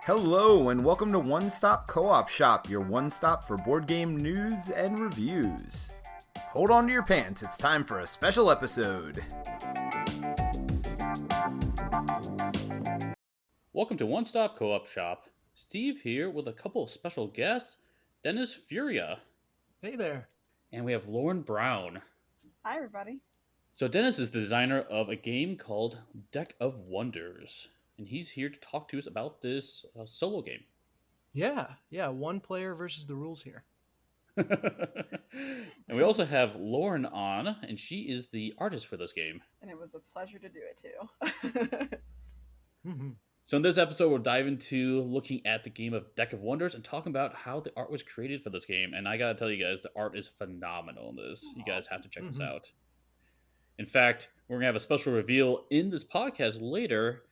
Hello, and welcome to One Stop Co-op Shop, your one stop for board game news and reviews. Hold on to your pants, it's time for a special episode. Welcome to One Stop Co-op Shop. Steve here with a couple of special guests, Dennis Furia, Hey there. and we have Lauren Brown. Hi, everybody. So Dennis is the designer of a game called Deck of Wonders, and he's here to talk to us about this solo game. Yeah, one player versus the rules here. And we also have Lauren on, and she is the artist for this game. And it was a pleasure to do it too. Mm-hmm. So in this episode, we'll dive into looking at the game of Deck of Wonders and talking about how the art was created for this game. And I gotta tell you guys, the art is phenomenal in this. You guys have to check this out. In fact, we're gonna have a special reveal in this podcast later.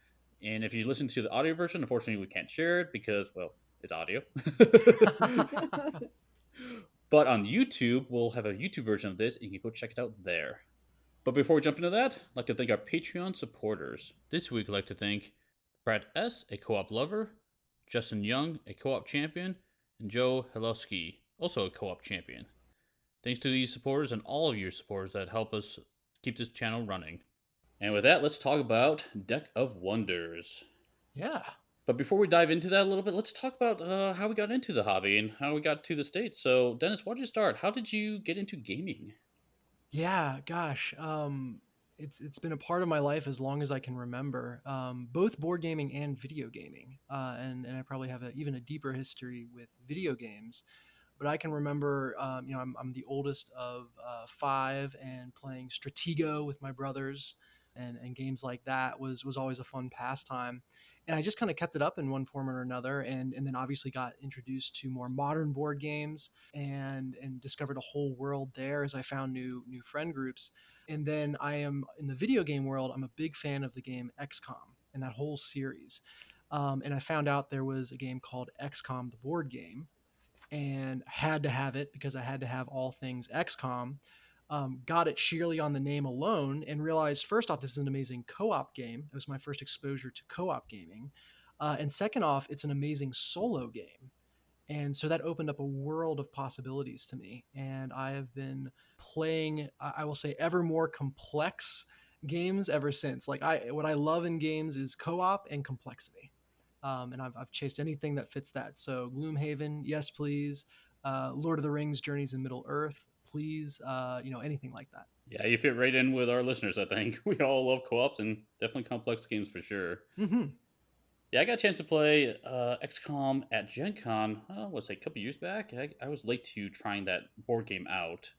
And if you listen to the audio version, unfortunately, we can't share it because, well, it's audio. But on YouTube, we'll have a YouTube version of this, and you can go check it out there. But before we jump into that, I'd like to thank our Patreon supporters. This week, I'd like to thank Brad S., a co-op lover, Justin Young, a co-op champion, and Joe Helowski, also a co-op champion. Thanks to these supporters and all of your supporters that help us keep this channel running. And with that, let's talk about Deck of Wonders. Yeah. But before we dive into that a little bit, let's talk about how we got into the hobby and how we got to the States. So, Dennis, why don't you start? How did you get into gaming? Yeah, gosh. It's been a part of my life as long as I can remember. Both board gaming and video gaming. And I probably have even a deeper history with video games. But I can remember, I'm the oldest of five, and playing Stratego with my brothers and games like that was always a fun pastime. And I just kind of kept it up in one form or another, and then obviously got introduced to more modern board games and discovered a whole world there as I found new friend groups. And then I am in the video game world. I'm a big fan of the game XCOM and that whole series. And I found out there was a game called XCOM, the board game, and had to have it because I had to have all things XCOM. Got it sheerly on the name alone and realized, first off, this is an amazing co-op game. It was my first exposure to co-op gaming. And second off, it's an amazing solo game. And so that opened up a world of possibilities to me. And I have been playing, I will say, ever more complex games ever since. Like what I love in games is co-op and complexity. And I've chased anything that fits that. So Gloomhaven, yes, please. Lord of the Rings, Journeys in Middle Earth, please. Anything like that. Yeah, you fit right in with our listeners, I think. We all love co-ops and definitely complex games for sure. Mm-hmm. Yeah, I got a chance to play XCOM at Gen Con, a couple years back. I was late to trying that board game out,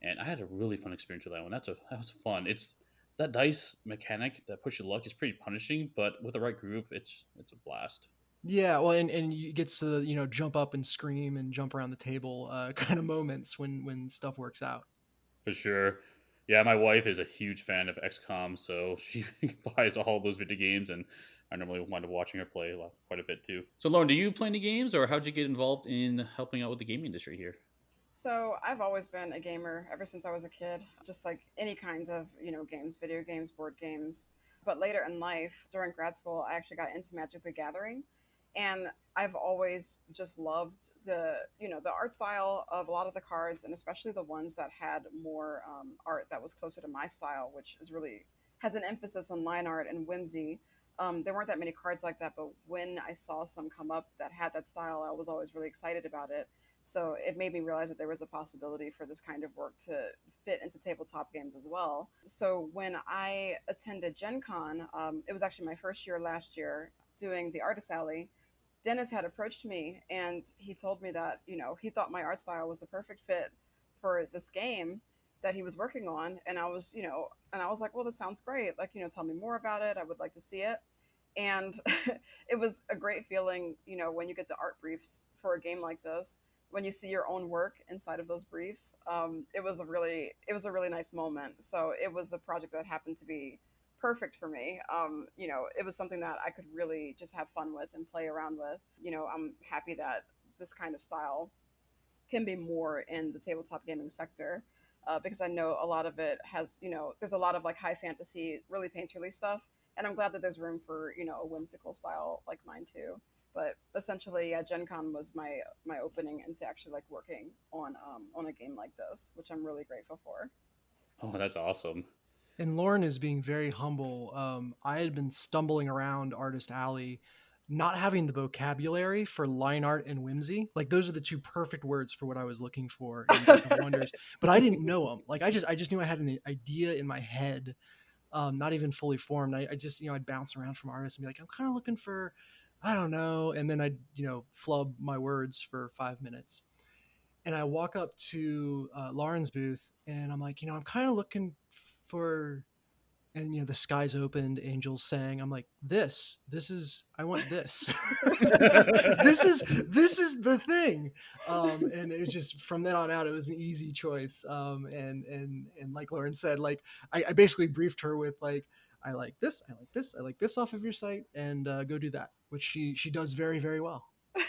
and I had a really fun experience with that one. That was fun. It's that dice mechanic that push your luck is pretty punishing, but with the right group, it's a blast. Yeah, well, and you get to jump up and scream and jump around the table kind of moments when stuff works out. For sure. Yeah, my wife is a huge fan of XCOM, so she buys all those video games, and I normally wind up watching her play quite a bit too. So, Lauren, do you play any games, or how'd you get involved in helping out with the gaming industry here? So I've always been a gamer ever since I was a kid, just like any kinds of, games, video games, board games. But later in life, during grad school, I actually got into Magic the Gathering. And I've always just loved the art style of a lot of the cards, and especially the ones that had more art that was closer to my style, which is really has an emphasis on line art and whimsy. There weren't that many cards like that, but when I saw some come up that had that style, I was always really excited about it. So it made me realize that there was a possibility for this kind of work to fit into tabletop games as well. So when I attended Gen Con, it was actually my first year last year doing the Artist Alley. Dennis had approached me and he told me that, he thought my art style was a perfect fit for this game that he was working on. And I was, like, well, this sounds great. Like, tell me more about it. I would like to see it. And it was a great feeling, when you get the art briefs for a game like this, when you see your own work inside of those briefs. It was a really nice moment. So it was a project that happened to be perfect for me. It was something that I could really just have fun with and play around with. I'm happy that this kind of style can be more in the tabletop gaming sector, because I know a lot of it has, there's a lot of like high fantasy, really painterly stuff. And I'm glad that there's room for, a whimsical style like mine too. But essentially, yeah, Gen Con was my opening into actually like working on a game like this, which I'm really grateful for. Oh, that's awesome. And Lauren is being very humble. I had been stumbling around Artist Alley, not having the vocabulary for line art and whimsy. Like those are the two perfect words for what I was looking for in Deck of Wonders. But I didn't know them. Like I just knew I had an idea in my head, not even fully formed. I just I'd bounce around from artists and be like, I'm kind of looking for, I don't know, and then I'd flub my words for 5 minutes. And I walk up to Lauren's booth and I'm like, I'm kind of looking for, and the skies opened, angels sang. I'm like, this is, I want this. this is the thing. And it was just from then on out, it was an easy choice. And like Lauren said, like I basically briefed her with like, I like this, I like this, I like this off of your site, and go do that, which she does very, very well.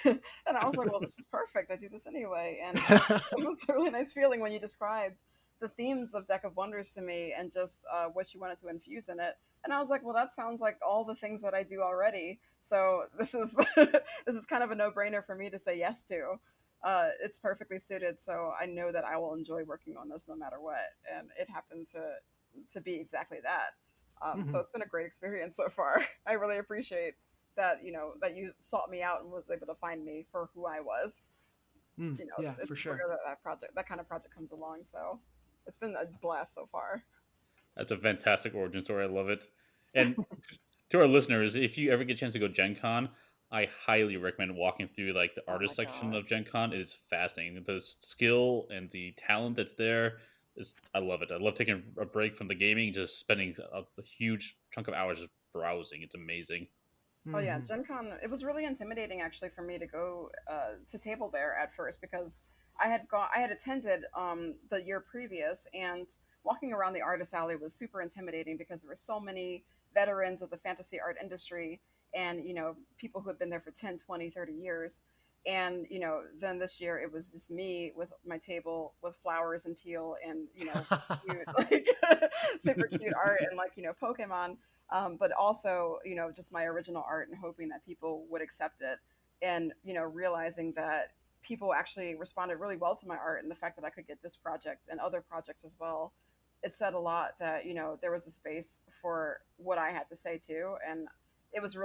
And I was like, well, this is perfect. I do this anyway. And it was a really nice feeling when you described the themes of Deck of Wonders to me and just what you wanted to infuse in it. And I was like, well, that sounds like all the things that I do already. So this is this is kind of a no-brainer for me to say yes to. It's perfectly suited, so I know that I will enjoy working on this no matter what. And it happened to be exactly that. So it's been a great experience so far. I really appreciate that that you sought me out and was able to find me for who I was. Yeah, It's for sure. rare that kind of project comes along. So it's been a blast so far. That's a fantastic origin story. I love it. And to our listeners, if you ever get a chance to go Gen Con, I highly recommend walking through like the Oh my artist section god. of Gen Con. It is fascinating. The skill and the talent that's there is, I love it. I love taking a break from the gaming, just spending a huge chunk of hours just browsing. It's amazing. Oh yeah, Mm-hmm. Gen Con. It was really intimidating actually for me to go to table there at first because I had attended the year previous, and walking around the artist alley was super intimidating because there were so many veterans of the fantasy art industry and people who had been there for 10, 20, 30 years. And then this year it was just me with my table with flowers and teal and cute like super cute art and like Pokemon, but also just my original art and hoping that people would accept it, and realizing that people actually responded really well to my art, and the fact that I could get this project and other projects as well, it said a lot that there was a space for what I had to say too. And it was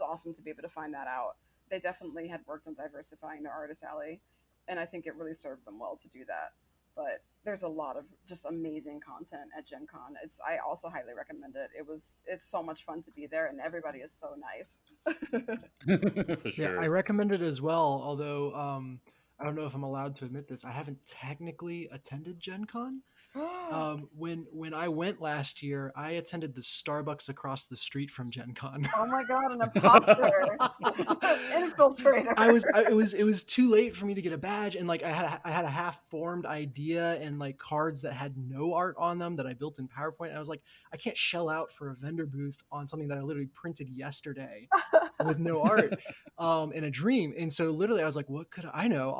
awesome to be able to find that out. They definitely had worked on diversifying their artist alley, and I think it really served them well to do that. But there's a lot of just amazing content at Gen Con. I also highly recommend it. It's so much fun to be there, and everybody is so nice. For Yeah, I sure. recommend it as well. Although I don't know if I'm allowed to admit this. I haven't technically attended Gen Con. Oh When I went last year, I attended the Starbucks across the street from Gen Con. my god, an imposter, infiltrator. It was too late for me to get a badge, and like I had a half formed idea and like cards that had no art on them that I built in PowerPoint. And I was like, I can't shell out for a vendor booth on something that I literally printed yesterday with no art, and a dream. And so literally I was like, what could I know?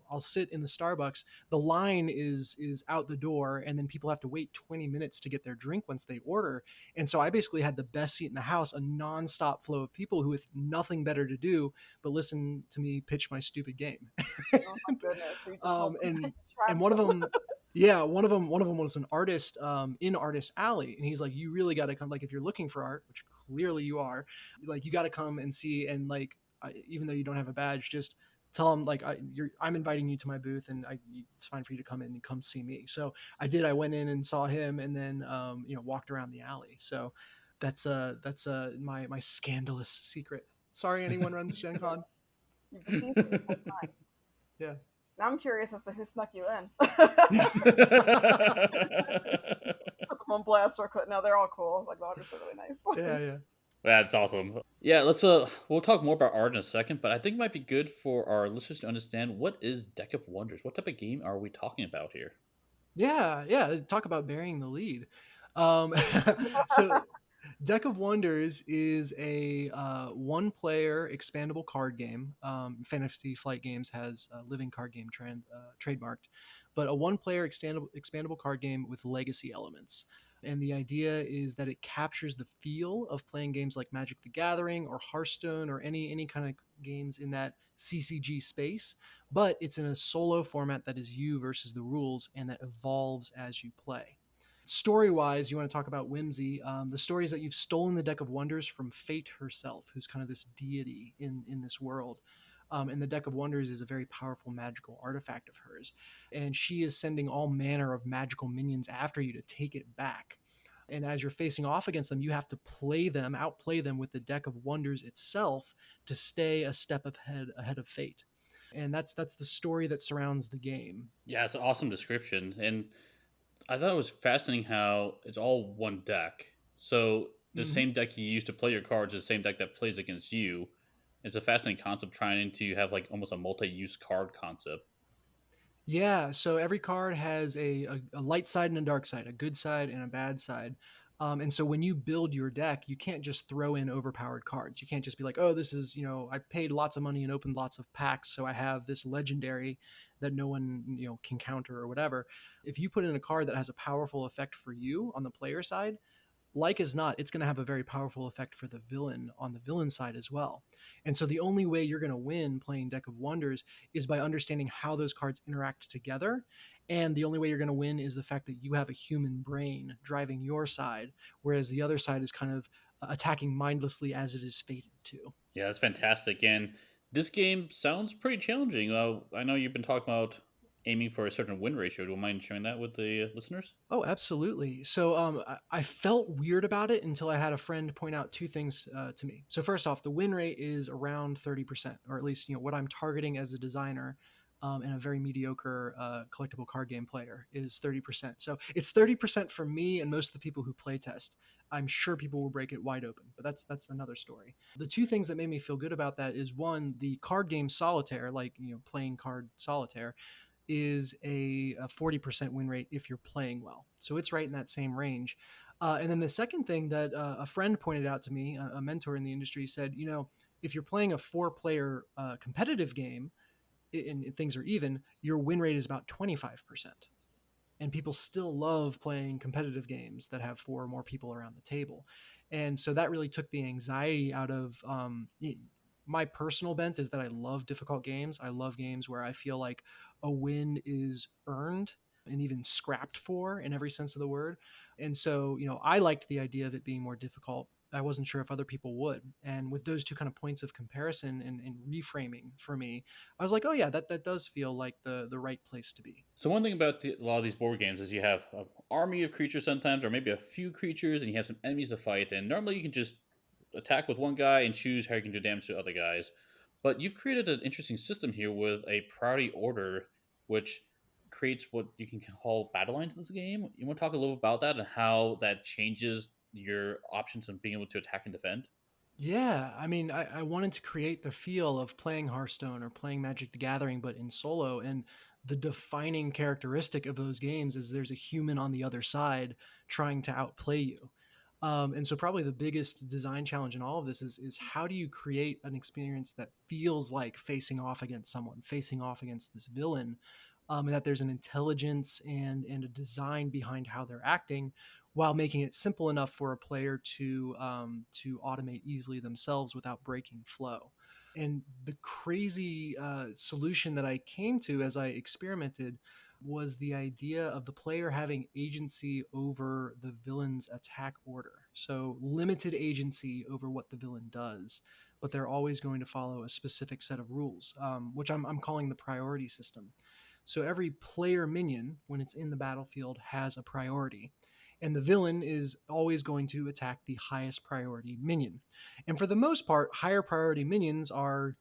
I'll sit in the Starbucks. The line is out the door, and then people have to wait 20 minutes to get their drink once they order. And so I basically had the best seat in the house, a nonstop flow of people who with nothing better to do but listen to me pitch my stupid game. Oh my goodness, so you just helped And trapped one of them. them, yeah, one of them was an artist in Artist Alley, and he's like, you really got to come. Like, if you're looking for art, which clearly you are, like you got to come and see. And like, even though you don't have a badge, just tell him like I'm inviting you to my booth, and it's fine for you to come in and come see me. So I did. I went in and saw him, and then walked around the alley. So that's my scandalous secret. Sorry, anyone runs Gen Con. Goodness. You've deceived me this whole time. Yeah. Now I'm curious as to who snuck you in. Yeah. Put them on blast or quit. No, they're all cool. Like the artists are really nice. Yeah, yeah. That's awesome. Yeah, let's we'll talk more about art in a second, but I think it might be good for our listeners to understand what is Deck of Wonders. What type of game are we talking about here? Yeah, yeah. Talk about burying the lead. Um, so, Deck of Wonders is a one-player expandable card game. Fantasy Flight Games has a living card game trademarked, but a one-player expandable card game with legacy elements. And the idea is that it captures the feel of playing games like Magic the Gathering or Hearthstone or any kind of games in that CCG space, but it's in a solo format that is you versus the rules and that evolves as you play. Story wise, you want to talk about whimsy. The story is that you've stolen the deck of wonders from Fate herself, who's kind of this deity in this world. And the deck of wonders is a very powerful magical artifact of hers. And she is sending all manner of magical minions after you to take it back. And as you're facing off against them, you have to outplay them with the deck of wonders itself to stay a step ahead of Fate. And that's the story that surrounds the game. Yeah, it's an awesome description. And I thought it was fascinating how it's all one deck. So the Mm-hmm. same deck you use to play your cards is the same deck that plays against you. It's a fascinating concept trying to have like almost a multi-use card concept. Yeah, so every card has a light side and a dark side, a good side and a bad side. And so when you build your deck, you can't just throw in overpowered cards. You can't just be like, oh, this is, I paid lots of money and opened lots of packs, so I have this legendary that no one, can counter or whatever. If you put in a card that has a powerful effect for you on the player side, like as not, it's going to have a very powerful effect for the villain on the villain side as well. And so the only way you're going to win playing Deck of Wonders is by understanding how those cards interact together. And the only way you're going to win is the fact that you have a human brain driving your side, whereas the other side is kind of attacking mindlessly as it is fated to. Yeah, that's fantastic. And this game sounds pretty challenging. I know you've been talking about aiming for a certain win ratio. Do you mind sharing that with the listeners? Oh, absolutely. So I felt weird about it until I had a friend point out two things to me. So first off, the win rate is around 30%, or at least what I'm targeting as a designer and a very mediocre collectible card game player is 30%. So it's 30% for me and most of the people who play test. I'm sure people will break it wide open, but that's another story. The two things that made me feel good about that is one, the card game solitaire, like playing card solitaire is a 40% win rate if you're playing well. So it's right in that same range. And then the second thing that a friend pointed out to me, a mentor in the industry, said, if you're playing a 4-player competitive game and things are even, your win rate is about 25%. And people still love playing competitive games that have 4 or more people around the table. And so that really took the anxiety out of my personal bent is that I love difficult games. I love games where I feel like a win is earned and even scrapped for in every sense of the word. And so, I liked the idea of it being more difficult. I wasn't sure if other people would. And with those two kind of points of comparison and reframing for me, I was like, oh yeah, that does feel like the right place to be. So one thing about a lot of these board games is you have an army of creatures sometimes, or maybe a few creatures, and you have some enemies to fight. And normally you can just attack with one guy and choose how you can do damage to other guys. But you've created an interesting system here with a priority order, which creates what you can call battle lines in this game. You want to talk a little about that and how that changes your options of being able to attack and defend? Yeah, I mean, I wanted to create the feel of playing Hearthstone or playing Magic the Gathering, but in solo. And the defining characteristic of those games is there's a human on the other side trying to outplay you. And so, probably the biggest design challenge in all of this is how do you create an experience that feels like facing off against someone, facing off against this villain, and that there's an intelligence and a design behind how they're acting, while making it simple enough for a player to automate easily themselves without breaking flow. And the crazy solution that I came to as I experimented was the idea of the player having agency over the villain's attack order. So limited agency over what the villain does, but they're always going to follow a specific set of rules, which I'm calling the priority system. So every player minion, when it's in the battlefield, has a priority. And the villain is always going to attack the highest priority minion. And for the most part, higher priority minions are,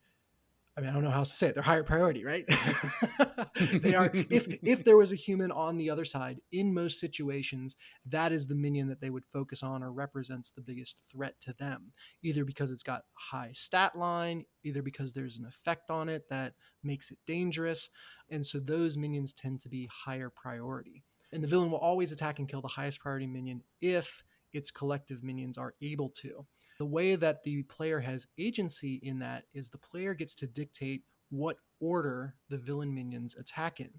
I mean, I don't know how else to say it. They're higher priority, right? They are. If there was a human on the other side, in most situations, that is the minion that they would focus on or represents the biggest threat to them. Either because it's got a high stat line, either because there's an effect on it that makes it dangerous, and so those minions tend to be higher priority. And the villain will always attack and kill the highest priority minion if its collective minions are able to. The way that the player has agency in that is the player gets to dictate what order the villain minions attack in.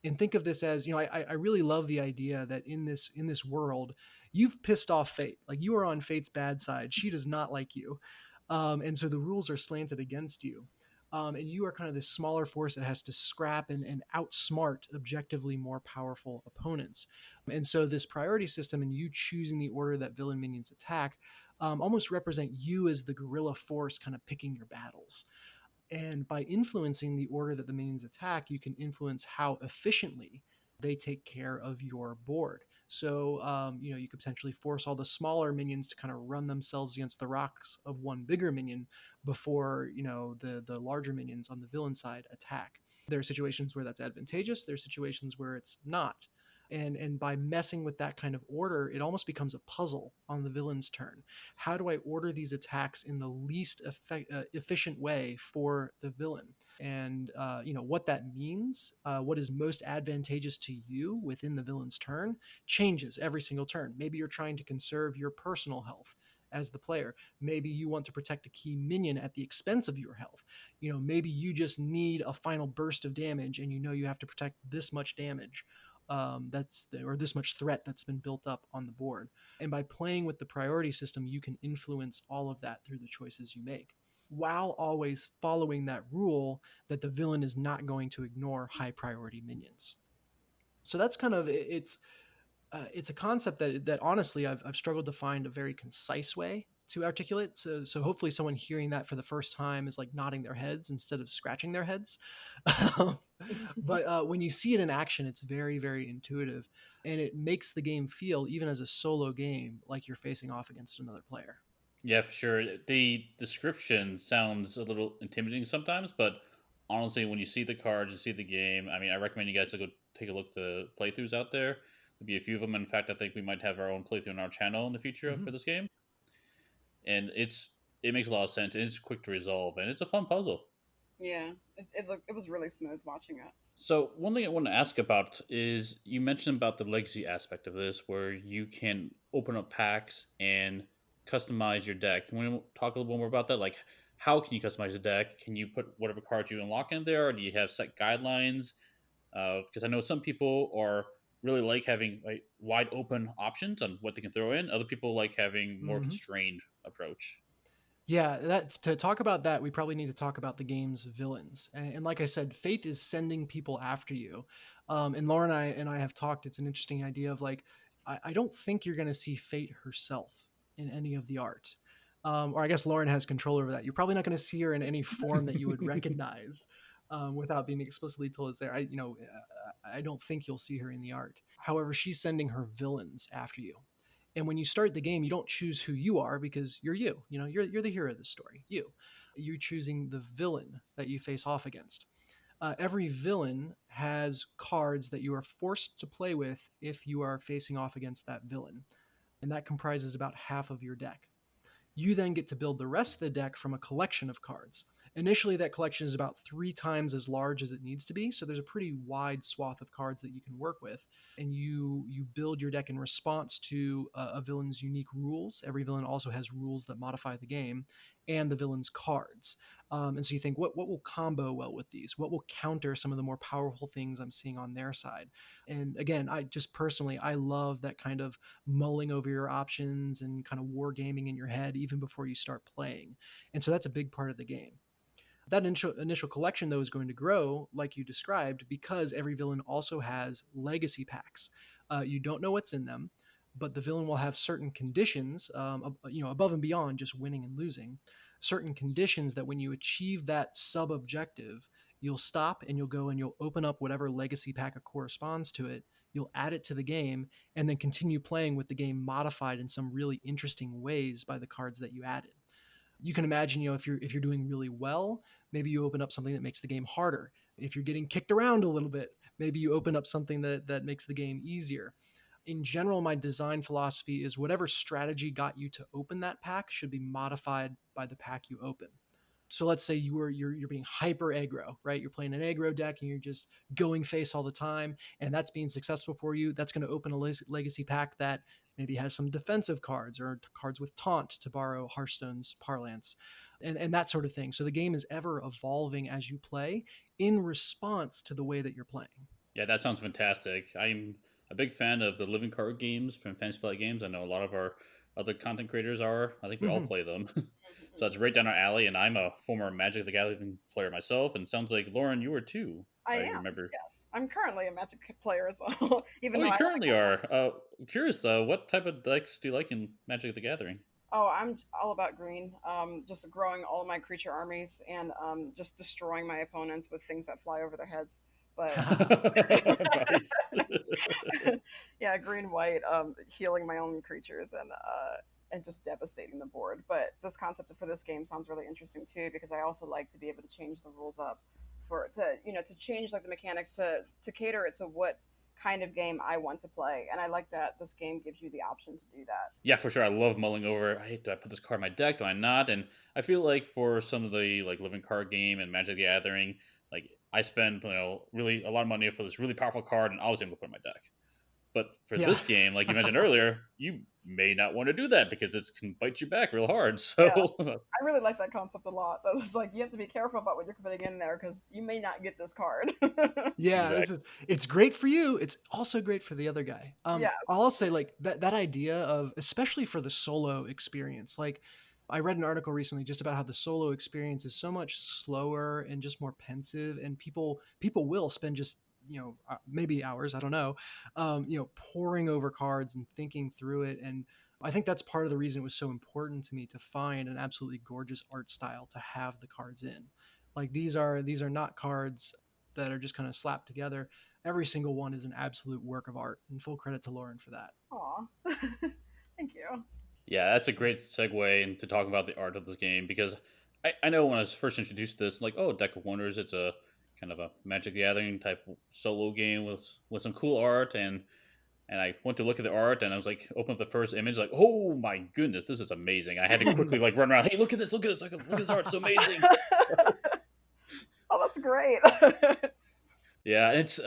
And think of this as, I really love the idea that in this world, you've pissed off Fate. Like, you are on Fate's bad side. She does not like you. And so the rules are slanted against you. And you are kind of this smaller force that has to scrap and outsmart objectively more powerful opponents. And so this priority system and you choosing the order that villain minions attack almost represent you as the guerrilla force kind of picking your battles. And by influencing the order that the minions attack, you can influence how efficiently they take care of your board. So, you could potentially force all the smaller minions to kind of run themselves against the rocks of one bigger minion before, the larger minions on the villain side attack. There are situations where that's advantageous. There are situations where it's not. And by messing with that kind of order, it almost becomes a puzzle on the villain's turn. How do I order these attacks in the least efficient way for the villain? And what that means, what is most advantageous to you within the villain's turn, changes every single turn. Maybe you're trying to conserve your personal health as the player. Maybe you want to protect a key minion at the expense of your health. Maybe you just need a final burst of damage, and you have to protect this much damage. Or this much threat that's been built up on the board. And by playing with the priority system, you can influence all of that through the choices you make, while always following that rule that the villain is not going to ignore high priority minions. So that's kind of it's a concept that honestly I've struggled to find a very concise way to articulate. So hopefully someone hearing that for the first time is like nodding their heads instead of scratching their heads. But when you see it in action, it's very, very intuitive, and it makes the game feel, even as a solo game, like you're facing off against another player. Yeah, for sure. The description sounds a little intimidating sometimes, but honestly, when you see the cards, you see the game. I mean, I recommend you guys to go take a look at the playthroughs out there. There'll be a few of them. In fact, I think we might have our own playthrough on our channel in the future Mm-hmm. for this game. And it makes a lot of sense. It's quick to resolve, and it's a fun puzzle. Yeah, it was really smooth watching it. So one thing I want to ask about is you mentioned about the legacy aspect of this, where you can open up packs and customize your deck. Can we talk a little bit more about that? Like, how can you customize the deck? Can you put whatever cards you unlock in there, or do you have set guidelines? Because I know some people are really like having like wide open options on what they can throw in. Other people like having more Mm-hmm. constrained approach. Yeah, that to talk about that, we probably need to talk about the game's villains. And like I said, fate is sending people after you. And Laura and I have talked. It's an interesting idea of like, I don't think you're going to see fate herself in any of the art. Or I guess Lauren has control over that. You're probably not going to see her in any form that you would recognize without being explicitly told it's there. I don't think you'll see her in the art. However, she's sending her villains after you. And when you start the game, you don't choose who you are because you're you. You're the hero of the story. You're choosing the villain that you face off against. Every villain has cards that you are forced to play with if you are facing off against that villain, and that comprises about half of your deck. You then get to build the rest of the deck from a collection of cards. Initially, that collection is about 3 times as large as it needs to be, so there's a pretty wide swath of cards that you can work with. And you build your deck in response to a villain's unique rules. Every villain also has rules that modify the game, and the villain's cards. And so you think, what will combo well with these? What will counter some of the more powerful things I'm seeing on their side? And again, I just personally, I love that kind of mulling over your options and kind of wargaming in your head even before you start playing. And so that's a big part of the game. That initial collection, though, is going to grow, like you described, because every villain also has legacy packs. You don't know what's in them, but the villain will have certain conditions, above and beyond just winning and losing, certain conditions that when you achieve that sub objective, you'll stop and you'll go and you'll open up whatever legacy pack corresponds to it. You'll add it to the game and then continue playing with the game modified in some really interesting ways by the cards that you added. You can imagine, if you're doing really well, maybe you open up something that makes the game harder. If you're getting kicked around a little bit, maybe you open up something that makes the game easier. In general, my design philosophy is whatever strategy got you to open that pack should be modified by the pack you open. So let's say you're being hyper aggro, right? You're playing an aggro deck and you're just going face all the time, and that's being successful for you. That's going to open a legacy pack that maybe has some defensive cards or cards with taunt, to borrow Hearthstone's parlance. and that sort of thing. So the game is ever evolving as you play in response to the way that you're playing. Yeah, that sounds fantastic. I'm a big fan of the living card games from Fantasy Flight Games. I know a lot of our other content creators are. I think we all Mhm. play them. So Mhm. it's right down our alley, and I'm a former Magic the Gathering player myself, and sounds like, Lauren, you were too. I I am. remember. Yes, I'm currently a Magic player as well. Even Oh, though you I currently are. Curious, what type of decks do you like in Magic the Gathering? I'm all about green. Just growing all my creature armies and just destroying my opponents with things that fly over their heads. But Nice. yeah, green white, healing my own creatures and just devastating the board. But this concept for this game sounds really interesting too, because I also like to be able to change the rules up for to change like the mechanics to cater it to what kind of game I want to play. And I like that this game gives you the option to do that. Yeah, for sure. I love mulling over. Hey, do I put this card in my deck? Do I not? And I feel like for some of the like living card game and Magic the Gathering, like I spend really a lot of money for this really powerful card, and I was able to put in my deck. But for Yeah. this game, like you mentioned earlier, you may not want to do that because it can bite you back real hard. Yeah, So I really like that concept a lot. That was like you have to be careful about what you're putting in there because you may not get this card. Yeah, exactly. it's great for you. It's also great for the other guy. Yes. I'll say like that idea of, especially for the solo experience. Like I read an article recently just about how the solo experience is so much slower and just more pensive, and people will spend just maybe hours, I don't know, poring over cards and thinking through it. And I think that's part of the reason it was so important to me to find an absolutely gorgeous art style to have the cards in. Like these are not cards that are just kind of slapped together. Every single one is an absolute work of art, and full credit to Lauren for that. Aw. Thank you. Yeah, that's a great segue into talking about the art of this game because I know when I was first introduced to this, like, oh, Deck of Wonders, it's a kind of a Magic the Gathering type solo game with some cool art, and I went to look at the art, and I was like, open up the first image, like, oh my goodness, this is amazing. I had to quickly like run around, hey, look at this, look at this art, it's amazing. Oh, that's great. Yeah, and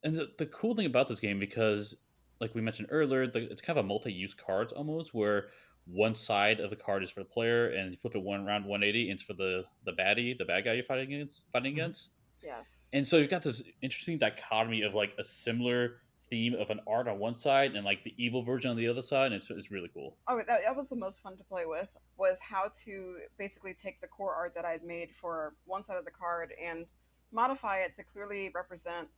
and the cool thing about this game because, like we mentioned earlier, it's kind of a multi-use cards almost, where one side of the card is for the player, and you flip it one around 180, and it's for the baddie, the bad guy you're fighting against. Fighting Mhm. against. Yes. And so you've got this interesting dichotomy of like a similar theme of an art on one side and like the evil version on the other side, and it's really cool. Oh, that was the most fun to play with, was how to basically take the core art that I'd made for one side of the card and modify it to clearly represent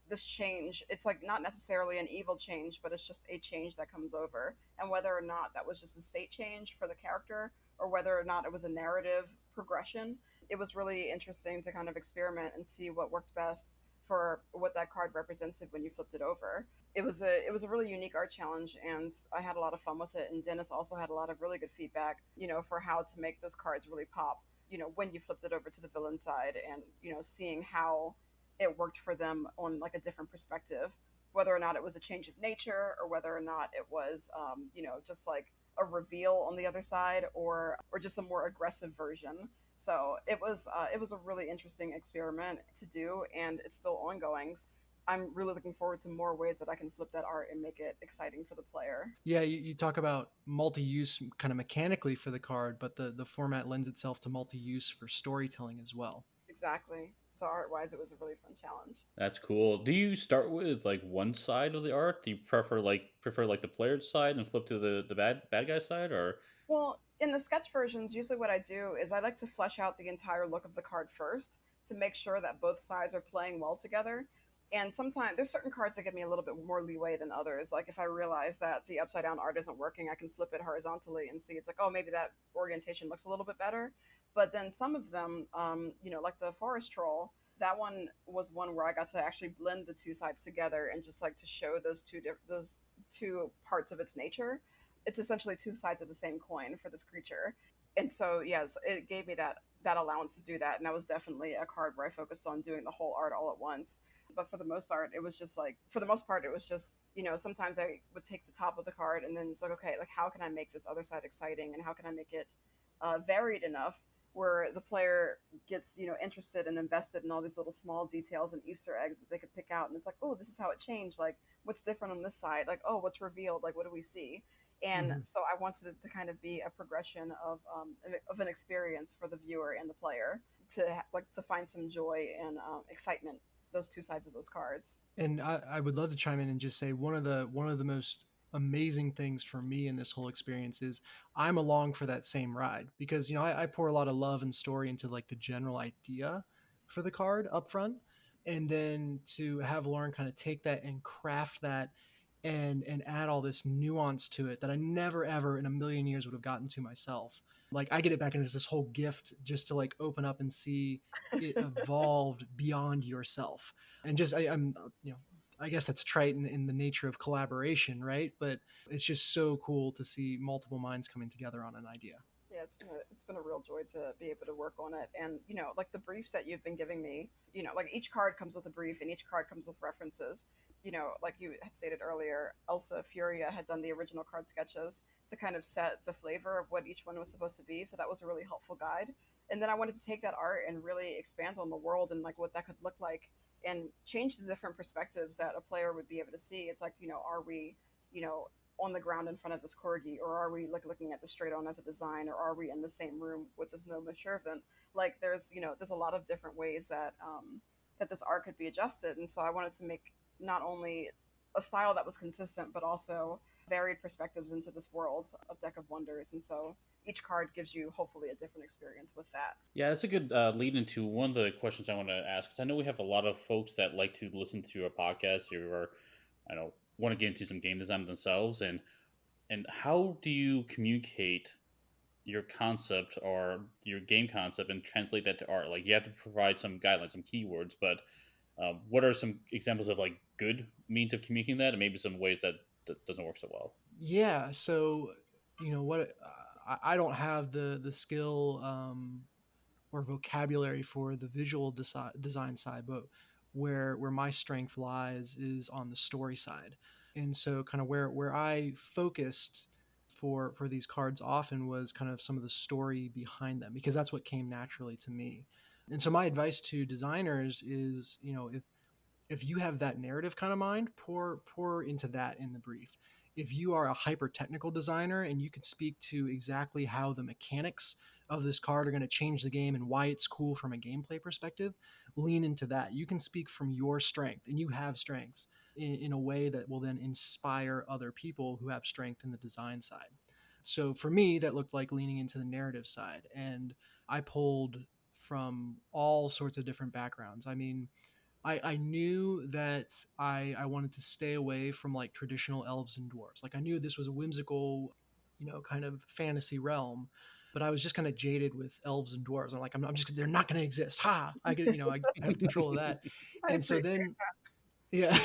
this change. It's like not necessarily an evil change, but it's just a change that comes over. And whether or not that was just a state change for the character or whether or not it was a narrative progression, it was really interesting to kind of experiment and see what worked best for what that card represented when you flipped it over. It was a really unique art challenge, and I had a lot of fun with it. And Dennis also had a lot of really good feedback, for how to make those cards really pop. When you flipped it over to the villain side, and seeing how it worked for them on like a different perspective, whether or not it was a change of nature or whether or not it was, just like a reveal on the other side, or just a more aggressive version. So it was a really interesting experiment to do, and it's still ongoing. I'm really looking forward to more ways that I can flip that art and make it exciting for the player. Yeah, you talk about multi-use kind of mechanically for the card, but the format lends itself to multi-use for storytelling as well. Exactly. So art wise, it was a really fun challenge. That's cool. Do you start with like one side of the art? Do you prefer like the player's side and flip to the bad guy side, or Well, in the sketch versions, usually what I do is I like to flesh out the entire look of the card first to make sure that both sides are playing well together. And sometimes there's certain cards that give me a little bit more leeway than others. Like if I realize that the upside down art isn't working, I can flip it horizontally and see it's like, oh, maybe that orientation looks a little bit better. But then some of them, like the forest troll, that one was one where I got to actually blend the two sides together and just like to show those two parts of its nature. It's essentially two sides of the same coin for this creature. And so yes, it gave me that allowance to do that. And that was definitely a card where I focused on doing the whole art all at once. But for the most part, it was just, sometimes I would take the top of the card and then it's like, okay, like how can I make this other side exciting and how can I make it varied enough where the player gets, interested and invested in all these little small details and Easter eggs that they could pick out. And it's like, oh, this is how it changed. Like, what's different on this side? Like, oh, what's revealed? Like, what do we see? And Mhm. so I wanted it to kind of be a progression of an experience for the viewer and the player to find some joy and excitement, those two sides of those cards. And I would love to chime in and just say one of the most amazing things for me in this whole experience is I'm along for that same ride because I pour a lot of love and story into like the general idea for the card up front, and then to have Lauren kind of take that and craft that and add all this nuance to it that I never ever in a million years would have gotten to myself. Like I get it back, and it's this whole gift just to like open up and see it evolved beyond yourself. And just I'm I guess that's trite in the nature of collaboration, right? But it's just so cool to see multiple minds coming together on an idea. Yeah, it's been a real joy to be able to work on it. And like the briefs that you've been giving me, like each card comes with a brief and each card comes with references. Like you had stated earlier, Elsa Furia had done the original card sketches to kind of set the flavor of what each one was supposed to be. So that was a really helpful guide. And then I wanted to take that art and really expand on the world and like what that could look like and change the different perspectives that a player would be able to see. It's like, are we, you know, on the ground in front of this corgi, or are we like looking at the straight on as a design, or are we in the same room with this Noma servant? Like there's a lot of different ways that this art could be adjusted, and so I wanted to make not only a style that was consistent, but also varied perspectives into this world of Deck of Wonders, and so each card gives you hopefully a different experience with that. Yeah, that's a good lead into one of the questions I want to ask. Because I know we have a lot of folks that like to listen to a podcast or, I don't know, want to get into some game design themselves. And how do you communicate your concept or your game concept and translate that to art? Like you have to provide some guidelines, some keywords, but what are some examples of like good means of communicating that, and maybe some ways that doesn't work so well? Yeah, so what I don't have the skill or vocabulary for the visual design side, but where my strength lies is on the story side. And so kind of where I focused for these cards often was kind of some of the story behind them, because that's what came naturally to me. And so my advice to designers is, if you have that narrative kind of mind, pour into that in the brief. If you are a hyper technical designer and you can speak to exactly how the mechanics of this card are going to change the game and why it's cool from a gameplay perspective, lean into that. You can speak from your strength, and you have strengths in a way that will then inspire other people who have strength in the design side. So for me, that looked like leaning into the narrative side. And I pulled from all sorts of different backgrounds. I mean, I knew that I wanted to stay away from like traditional elves and dwarves. Like I knew this was a whimsical, kind of fantasy realm, but I was just kind of jaded with elves and dwarves. I'm just, they're not going to exist. Ha! I get, I have control of that. I And so appreciate then, yeah,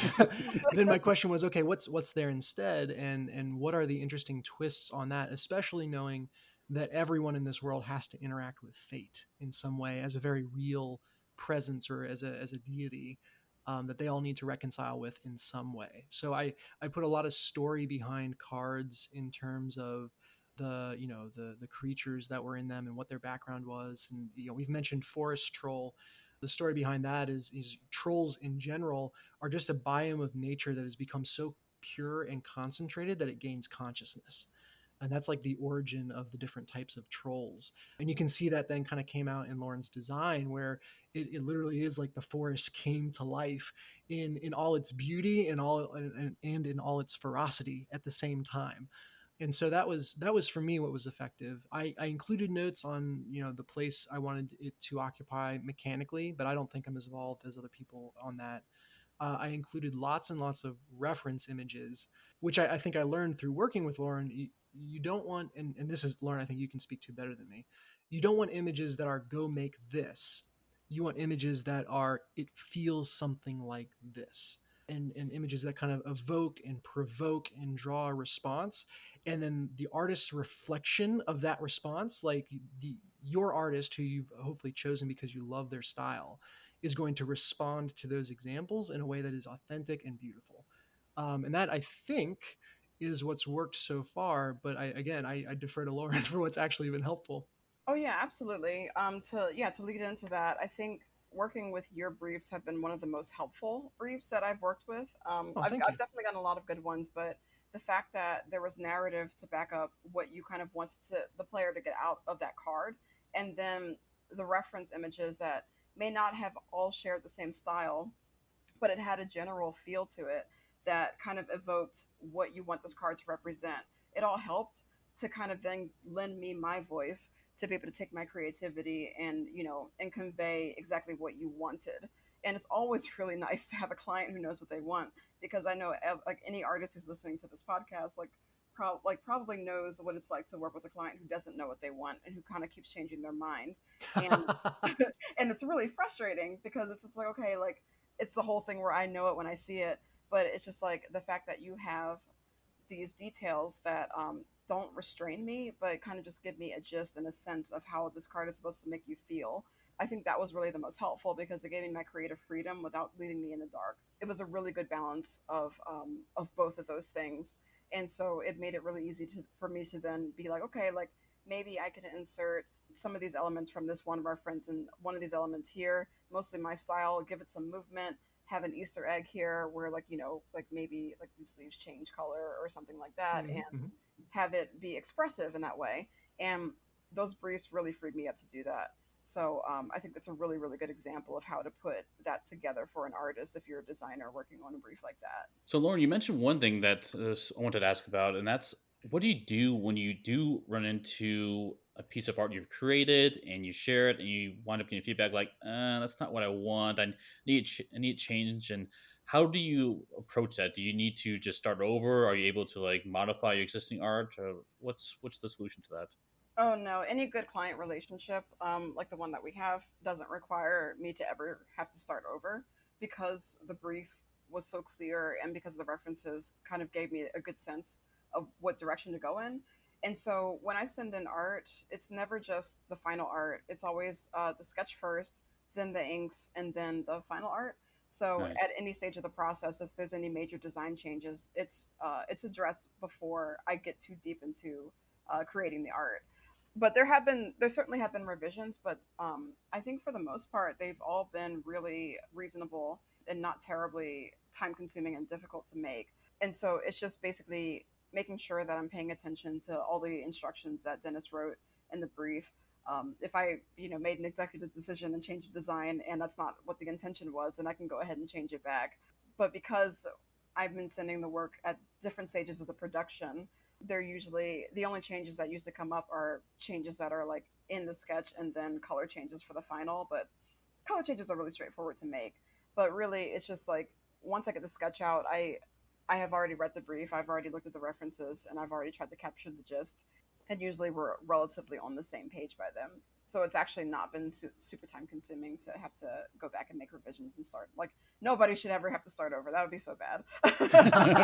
then my question was, okay, what's there instead, and what are the interesting twists on that, especially knowing that everyone in this world has to interact with fate in some way as a very real presence or as a deity, that they all need to reconcile with in some way. So I put a lot of story behind cards in terms of the creatures that were in them and what their background was. And we've mentioned forest troll. The story behind that is trolls in general are just a biome of nature that has become so pure and concentrated that it gains consciousness. And that's like the origin of the different types of trolls. And you can see that then kind of came out in Lauren's design, where it literally is like the forest came to life in all its beauty and and in all its ferocity at the same time. And so that was for me what was effective. I included notes on the place I wanted it to occupy mechanically, but I don't think I'm as evolved as other people on that. I included lots and lots of reference images, which I think I learned through working with Lauren. You don't want, and this is Lauren, I think you can speak to better than me. You don't want images that are go make this. You want images that are it feels something like this. And images that kind of evoke and provoke and draw a response, and then the artist's reflection of that response, like your artist who you've hopefully chosen because you love their style, is going to respond to those examples in a way that is authentic and beautiful. And that, I think, is what's worked so far. But I defer to Lauren for what's actually been helpful. Oh yeah, absolutely. To lead into that, I think working with your briefs have been one of the most helpful briefs that I've worked with. Oh, I've thank you. definitely gotten a lot of good ones, but the fact that there was narrative to back up what you kind of wanted the player to get out of that card, and then the reference images that may not have all shared the same style, but it had a general feel to it that kind of evoked what you want this card to represent. It all helped to kind of then lend me my voice to be able to take my creativity and, and convey exactly what you wanted. And it's always really nice to have a client who knows what they want, because I know like any artist who's listening to this podcast, probably knows what it's like to work with a client who doesn't know what they want and who kind of keeps changing their mind. And and it's really frustrating because it's just like, okay, like it's the whole thing where I know it when I see it, but it's just like the fact that you have these details that don't restrain me, but kind of just give me a gist and a sense of how this card is supposed to make you feel. I think that was really the most helpful because it gave me my creative freedom without leaving me in the dark. It was a really good balance of both of those things, and so it made it really easy for me to then be like, okay, like maybe I could insert some of these elements from this one reference and one of these elements here, mostly my style, give it some movement, have an Easter egg here where like, like maybe like these leaves change color or something like that, and have it be expressive in that way. And those briefs really freed me up to do that. So I think that's a really, really good example of how to put that together for an artist if you're a designer working on a brief like that. So, Lauren, you mentioned one thing that I wanted to ask about, and that's what do you do when you do run into a piece of art you've created and you share it and you wind up getting feedback like, that's not what I want. I need change. And how do you approach that? Do you need to just start over? Are you able to like modify your existing art? Or what's the solution to that? Oh no, any good client relationship, like the one that we have, doesn't require me to ever have to start over because the brief was so clear and because the references kind of gave me a good sense of what direction to go in. And so when I send in art, it's never just the final art. It's always the sketch first, then the inks, and then the final art. So Nice. at any stage of the process, if there's any major design changes, it's addressed before I get too deep into creating the art. But there certainly have been revisions, but I think for the most part they've all been really reasonable and not terribly time consuming and difficult to make. And so it's just basically making sure that I'm paying attention to all the instructions that Dennis wrote in the brief. If I made an executive decision and changed a design and that's not what the intention was, then I can go ahead and change it back. But because I've been sending the work at different stages of the production, they're usually the only changes that usually come up are changes that are like in the sketch and then color changes for the final. But color changes are really straightforward to make. But really, it's just like once I get the sketch out, I have already read the brief, I've already looked at the references, and I've already tried to capture the gist. And usually, we're relatively on the same page by then. So it's actually not been super time consuming to have to go back and make revisions and start. Like nobody should ever have to start over. That would be so bad.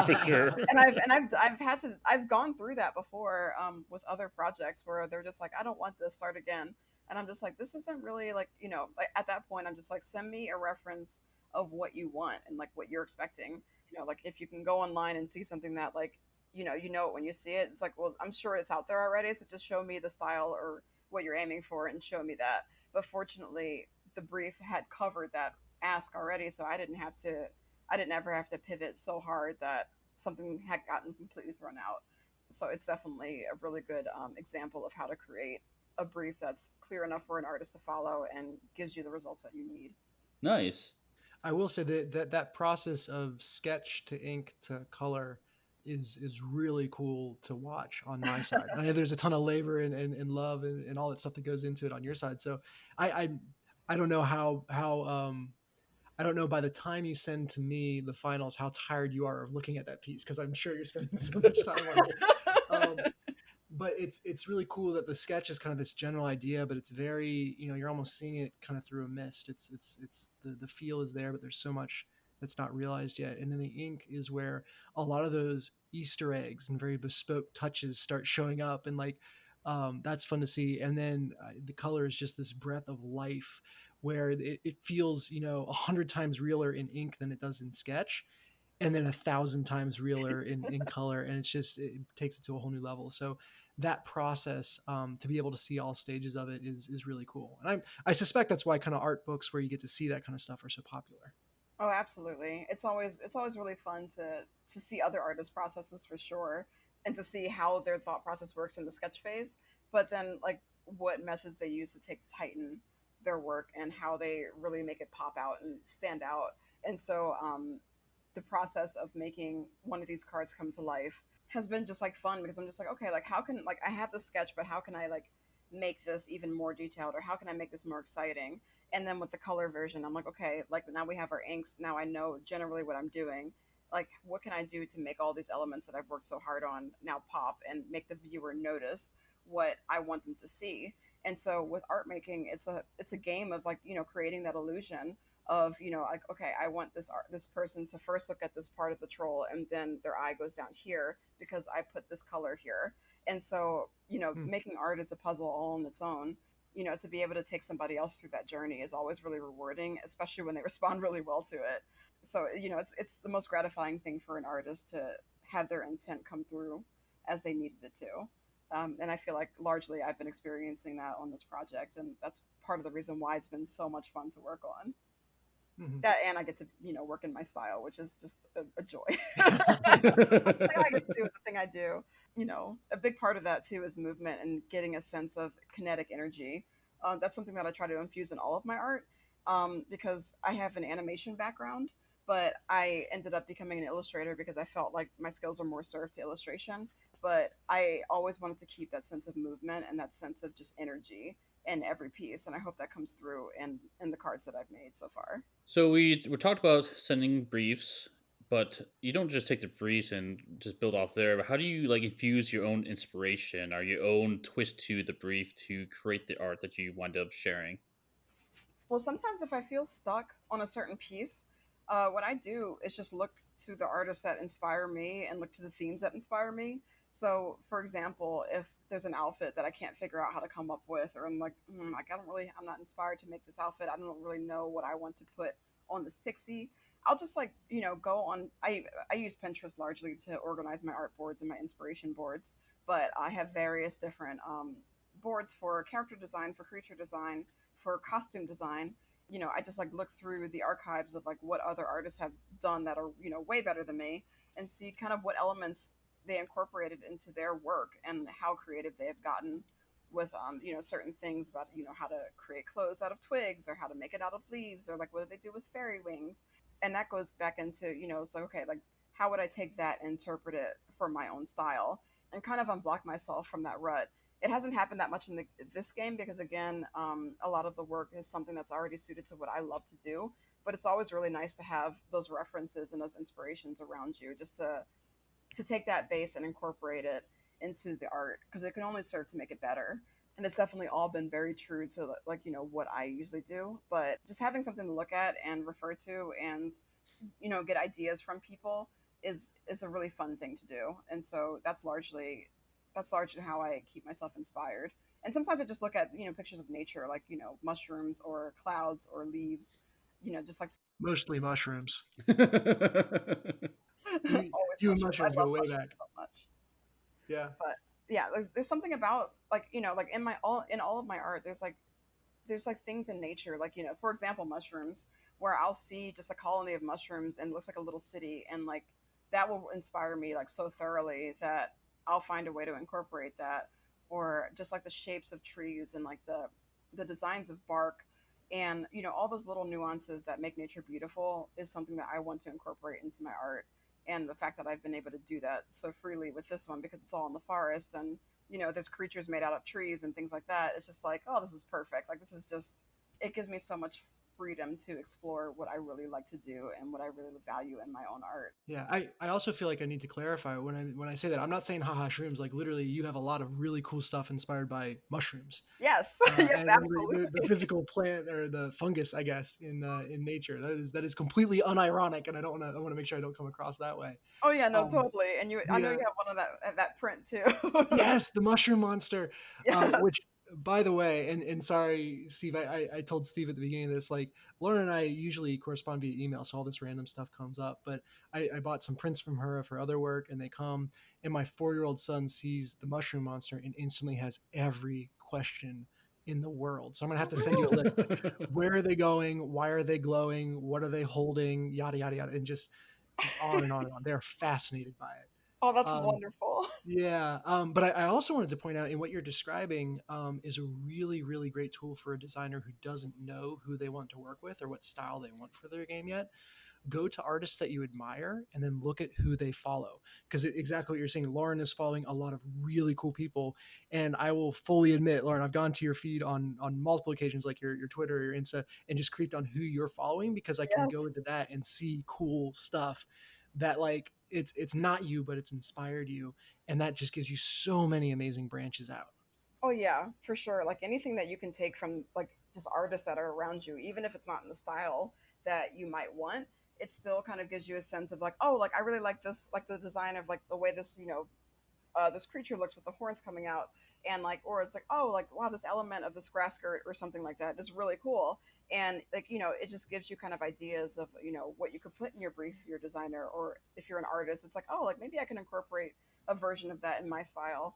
For sure. And I've gone through that before with other projects where they're just like, I don't want this, start again. And I'm just like, this isn't really like, like at that point I'm just like, send me a reference of what you want and like what you're expecting. Like if you can go online and see something that like, you know it when you see it. It's like, well, I'm sure it's out there already, so just show me the style or what you're aiming for and show me that. But fortunately, the brief had covered that ask already, so I didn't ever have to pivot so hard that something had gotten completely thrown out. So it's definitely a really good example of how to create a brief that's clear enough for an artist to follow and gives you the results that you need. Nice. I will say that process of sketch to ink to color is really cool to watch on my side. I know there's a ton of labor and love and all that stuff that goes into it on your side. So I I don't know how I don't know by the time you send to me the finals how tired you are of looking at that piece because I'm sure you're spending so much time on it. Um, but it's really cool that the sketch is kind of this general idea, but it's very, you're almost seeing it kind of through a mist. It's the feel is there, but there's so much that's not realized yet. And then the ink is where a lot of those Easter eggs and very bespoke touches start showing up, and like that's fun to see. And then the color is just this breath of life where it feels 100 times realer in ink than it does in sketch, and then 1,000 times realer in color, and it takes it to a whole new level. So that process, to be able to see all stages of it is really cool. And I suspect that's why kind of art books where you get to see that kind of stuff are so popular. Oh, absolutely. It's always really fun to see other artists' processes for sure, and to see how their thought process works in the sketch phase. But then like what methods they use to take to tighten their work and how they really make it pop out and stand out. And so the process of making one of these cards come to life has been just like fun because I'm just like, okay, like how can like I have the sketch, but how can I like make this even more detailed, or how can I make this more exciting? And then with the color version, I'm like, okay, like now we have our inks. Now I know generally what I'm doing. Like, what can I do to make all these elements that I've worked so hard on now pop and make the viewer notice what I want them to see? And so with art making, it's a game of like creating that illusion of like, okay, I want this person to first look at this part of the troll and then their eye goes down here because I put this color here. And so making art is a puzzle all on its own. To be able to take somebody else through that journey is always really rewarding, especially when they respond really well to it. So it's the most gratifying thing for an artist to have their intent come through as they needed it to. And I feel like largely I've been experiencing that on this project, and that's part of the reason why it's been so much fun to work on. Mhm. That, and I get to work in my style, which is just a joy. I get to do the thing I do. A big part of that too is movement and getting a sense of kinetic energy. That's something that I try to infuse in all of my art, because I have an animation background, but I ended up becoming an illustrator because I felt like my skills were more served to illustration. But I always wanted to keep that sense of movement and that sense of just energy in every piece, and I hope that comes through in the cards that I've made so far. So we talked about sending briefs, but you don't just take the briefs and just build off there. But how do you like infuse your own inspiration or your own twist to the brief to create the art that you wind up sharing? Well, sometimes if I feel stuck on a certain piece, what I do is just look to the artists that inspire me and look to the themes that inspire me. So, for example, if there's an outfit that I can't figure out how to come up with, or I'm like, like I'm not inspired to make this outfit. I don't really know what I want to put on this pixie. I'll just like go on. I use Pinterest largely to organize my art boards and my inspiration boards, but I have various different boards for character design, for creature design, for costume design. I just like look through the archives of like what other artists have done that are way better than me, and see kind of what elements they incorporated into their work and how creative they have gotten with certain things about how to create clothes out of twigs, or how to make it out of leaves, or like what do they do with fairy wings. And that goes back into it's like, okay, like how would I take that and interpret it for my own style, and kind of unblock myself from that rut. It hasn't happened that much in this game because again, a lot of the work is something that's already suited to what I love to do. But it's always really nice to have those references and those inspirations around you, just to take that base and incorporate it into the art, because it can only serve to make it better. And it's definitely all been very true to like what I usually do. But just having something to look at and refer to, and get ideas from people is a really fun thing to do. And so that's largely how I keep myself inspired. And sometimes I just look at pictures of nature, like mushrooms or clouds or leaves, just like Mostly mushrooms. You, always you and mushrooms. I mushrooms love go way back. mushrooms so much. Yeah. But yeah, there's something about like like in all of my art, there's like things in nature, like for example, mushrooms, where I'll see just a colony of mushrooms and it looks like a little city, and like that will inspire me like so thoroughly that I'll find a way to incorporate that. Or just like the shapes of trees and like the designs of bark, and all those little nuances that make nature beautiful is something that I want to incorporate into my art. And the fact that I've been able to do that so freely with this one, because it's all in the forest, and there's creatures made out of trees and things like that. It's just like, oh, this is perfect. Like, this is just, it gives me so much freedom to explore what I really like to do and what I really value in my own art. Yeah, I also feel like I need to clarify when I say that I'm not saying haha shrooms. Like literally, you have a lot of really cool stuff inspired by mushrooms, Yes, yes, and the absolutely. physical plant or the fungus, I guess, in nature. That is completely unironic, and I want to make sure I don't come across that way. Oh yeah, no, Um, totally. And I the know you have one of that print too. Yes, the mushroom monster. Yes. Which, by the way, and sorry, Steve, I told Steve at the beginning of this, like Lauren and I usually correspond via email, so all this random stuff comes up. But I bought some prints from her of her other work, and they come, and my 4-year-old son sees the mushroom monster and instantly has every question in the world. So I'm gonna have to send you a list. Like, where are they going? Why are they glowing? What are they holding? Yada yada yada, and just on and on and on. They're fascinated by it. Oh, that's Um, wonderful. yeah, but I also wanted to point out in what you're describing is a really, really great tool for a designer who doesn't know who they want to work with or what style they want for their game yet. Go to artists that you admire and then look at who they follow. Because exactly what you're saying, Lauren is following a lot of really cool people. And I will fully admit, Lauren, I've gone to your feed on multiple occasions, like your Twitter or your Insta, and just creeped on who you're following because I can go Yes. into that and see cool stuff that like it's not you, but it's inspired you. And that just gives you so many amazing branches out. Oh yeah, for sure. Like anything that you can take from like just artists that are around you, even if it's not in the style that you might want, it still kind of gives you a sense of like, oh, like I really like this, like the design of like the way this, this creature looks with the horns coming out, and like, or it's like, oh, like wow, this element of this grass skirt or something like that is really cool, and like it just gives you kind of ideas of what you could put in your brief if you're a designer, or if you're an artist, it's like, oh, like maybe I can incorporate a version of that in my style,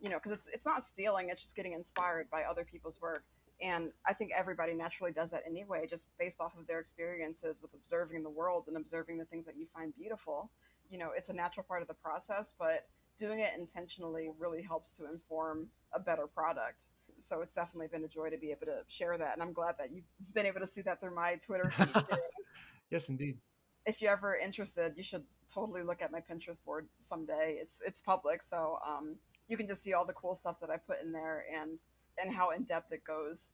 because it's not stealing, it's just getting inspired by other people's work. And I think everybody naturally does that anyway, just based off of their experiences with observing the world and observing the things that you find beautiful. It's a natural part of the process, but doing it intentionally really helps to inform a better product. So it's definitely been a joy to be able to share that. And I'm glad that you've been able to see that through my Twitter feed too. Yes, indeed. If you're ever interested, you should totally look at my Pinterest board someday. It's public, so you can just see all the cool stuff that I put in there, and how in depth it goes.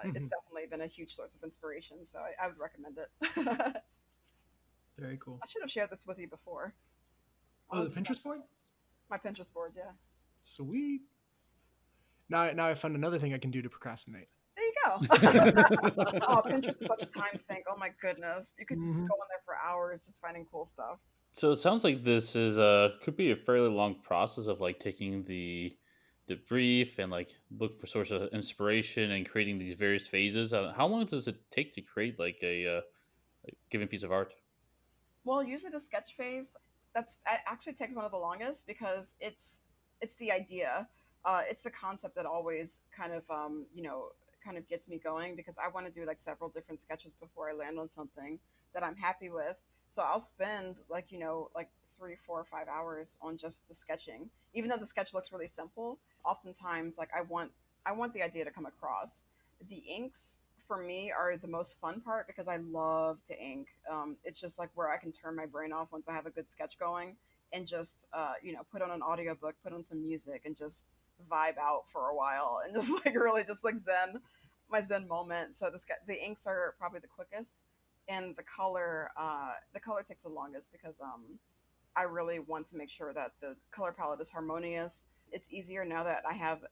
It's Mhm. definitely been a huge source of inspiration, so I would recommend it. Very cool. I should have shared this with you before. Oh, I'll the just Pinterest board? my Pinterest board, yeah. Sweet. Now I found another thing I can do to procrastinate. There you go. Oh, Pinterest is such a time sink. Oh my goodness, you could just Mhm. go in there for hours just finding cool stuff. So it sounds like this is could be a fairly long process of like taking the brief and like look for source of inspiration and creating these various phases. How long does it take to create like a given piece of art? Well, usually the sketch phase actually takes one of the longest because it's the idea, it's the concept that always kind of gets me going, because I want to do like several different sketches before I land on something that I'm happy with. So I'll spend like 3, 4, 5 hours on just the sketching, even though the sketch looks really simple. Oftentimes, like I want the idea to come across. The inks for me are the most fun part because I love to ink. It's just like where I can turn my brain off once I have a good sketch going, and just put on an audiobook, put on some music, and just vibe out for a while, and just like really just like my zen moment. So the inks are probably the quickest, and the color takes the longest because I really want to make sure that the color palette is harmonious. It's easier now that I have,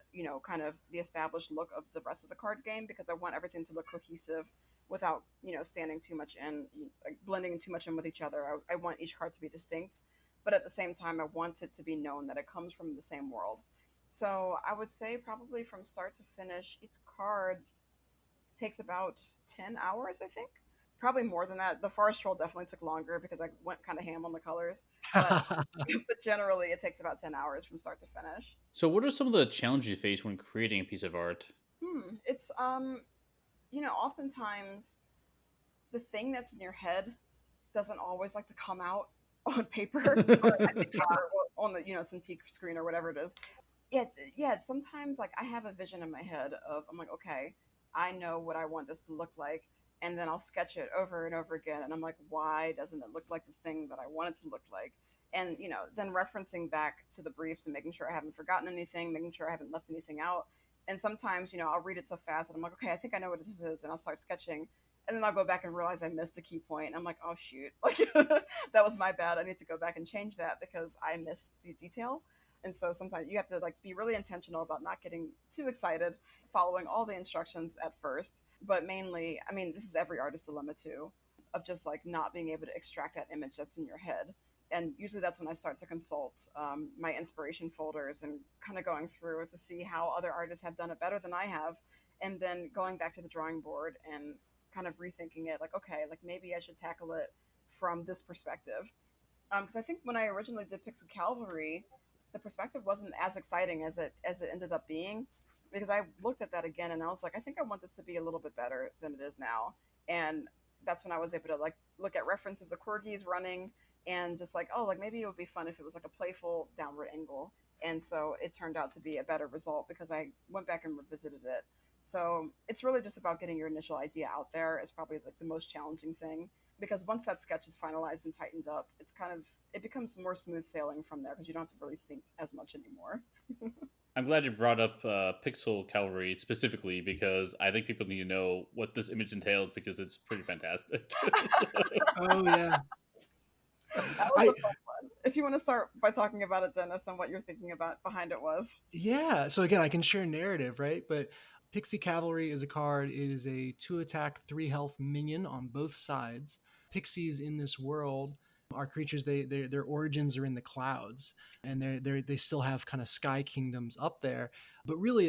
kind of the established look of the rest of the card game, because I want everything to look cohesive without, standing too much in, like blending too much in with each other. I want each card to be distinct, but at the same time, I want it to be known that it comes from the same world. So I would say probably from start to finish, each card takes about 10 hours, I think. Probably more than that. The Forest Troll definitely took longer because I went kind of ham on the colors. But but generally it takes about 10 hours from start to finish. So what are some of the challenges you face when creating a piece of art? It's oftentimes the thing that's in your head doesn't always like to come out on paper, or I say paper, well, on the Cintiq screen or whatever it is. Sometimes like I have a vision in my head of, I'm like, okay, I know what I want this to look like, and then I'll sketch it over and over again, and I'm like, why doesn't it look like the thing that I want it to look like? And then referencing back to the briefs and making sure I haven't forgotten anything, making sure I haven't left anything out. And sometimes I'll read it so fast and I'm like, okay, I think I know what this is, and I'll start sketching, and then I'll go back and realize I missed a key point. I'm like, oh shoot, like that was my bad. I need to go back and change that because I missed the detail. And so sometimes you have to like be really intentional about not getting too excited, following all the instructions at first. But mainly, I mean, this is every artist dilemma too, of just like not being able to extract that image that's in your head. And usually that's when I start to consult my inspiration folders and kind of going through it to see how other artists have done it better than I have. And then going back to the drawing board and kind of rethinking it, like, okay, like maybe I should tackle it from this perspective. Because I think when I originally did Pixie Cavalry, the perspective wasn't as exciting as it ended up being. because I looked at that again and I was like, I think I want this to be a little bit better than it is now. And that's when I was able to like look at references of corgis running and just like, oh, like maybe it would be fun if it was like a playful downward angle. And so it turned out to be a better result because I went back and revisited it. So it's really just about getting your initial idea out there is probably like the most challenging thing, because once that sketch is finalized and tightened up, it's kind of it becomes more smooth sailing from there because you don't have to really think as much anymore. I'm glad you brought up Pixel Cavalry specifically because I think people need to know what this image entails because it's pretty fantastic. Oh yeah. That was I a fun one. If you want to start by talking about it, Dennis, and what you're thinking about behind it was. Yeah. So again, I can share narrative, right? But Pixie Cavalry is a card. It is a 2 attack, 3 health minion on both sides. Pixies in this world are creatures. Their origins are in the clouds, and they still have kind of sky kingdoms up there. But really,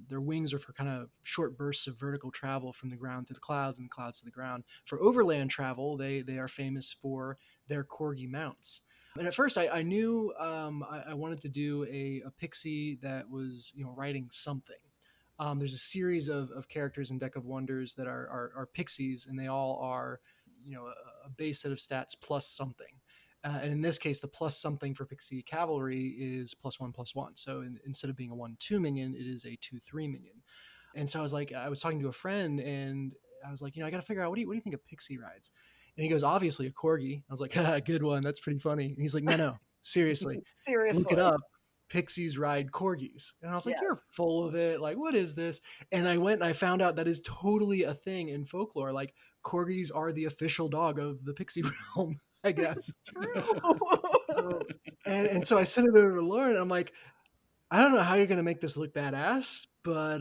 their wings are for kind of short bursts of vertical travel from the ground to the clouds and the clouds to the ground. For overland travel, they are famous for their corgi mounts. And at first, I knew I wanted to do a pixie that was writing something. There's a series of characters in Deck of Wonders that are pixies, and they all are a base set of stats plus something. And in this case, the plus something for Pixie Cavalry is +1/+1. So instead of being a 1/2 minion, it is a 2/3 minion. And so I was talking to a friend, and I was like, I got to figure out what do you think a pixie rides? And he goes, obviously a corgi. I was like, good one. That's pretty funny. And he's like, no, seriously, look it Seriously. up. Pixies ride corgis. And I was like, you're Yes. full of it. Like, what is this? And I went and I found out that is totally a thing in folklore. Like, corgis are the official dog of the pixie realm, I guess. True. So, and so I sent it over to Lauren. And I'm like, I don't know how you're going to make this look badass, but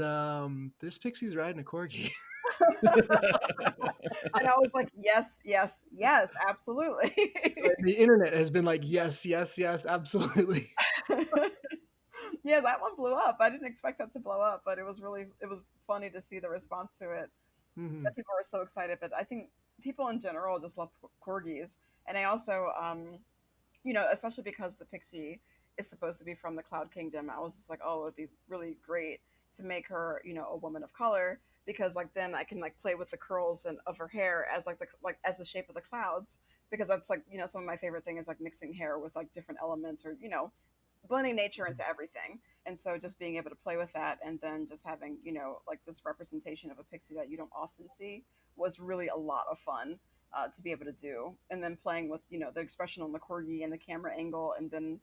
this pixie's riding a corgi. And I was like, yes, yes, yes, absolutely. The internet has been like, yes, yes, yes, absolutely. Yeah, that one blew up. I didn't expect that to blow up, but it was funny to see the response to it. Mm-hmm. That people were so excited. But I think people in general just love corgis, and I also, especially because the pixie is supposed to be from the Cloud Kingdom, I was just like, oh, it'd be really great to make her, a woman of color, because like then I can like play with the curls and of her hair as like as the shape of the clouds, because that's like some of my favorite thing is like mixing hair with like different elements, or blending nature into everything. And so just being able to play with that and then just having, like this representation of a pixie that you don't often see was really a lot of fun to be able to do. And then playing with, the expression on the corgi and the camera angle, and then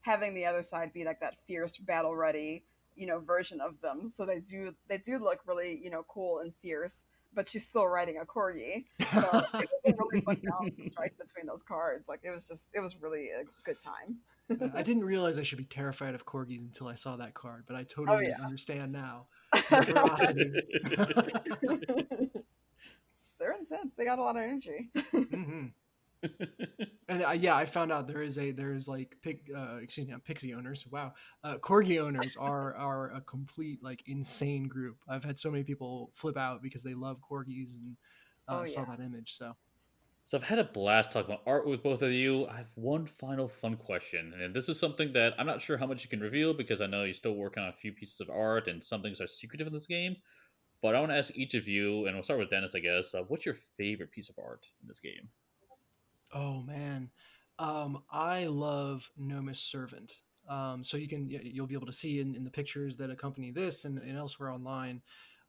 having the other side be like that fierce, battle ready, version of them. So they do look really, cool and fierce, but she's still riding a corgi. So it was a really fun balance to strike between those cards. Like it was really a good time. I didn't realize I should be terrified of corgis until I saw that card, but I Oh totally yeah. understand now. The ferocity. They're intense. They got a lot of energy. Mm-hmm. And I found out there's like pixie owners. Wow, corgi owners are a complete like insane group. I've had so many people flip out because they love corgis and Oh saw yeah. that image. So So I've had a blast talking about art with both of you. I have one final fun question, and this is something that I'm not sure how much you can reveal because I know you're still working on a few pieces of art and some things are secretive in this game. But I want to ask each of you, and we'll start with Dennis, I guess. What's your favorite piece of art in this game? oh man, I love Nomus Servant. So you'll be able to see in the pictures that accompany this and elsewhere online.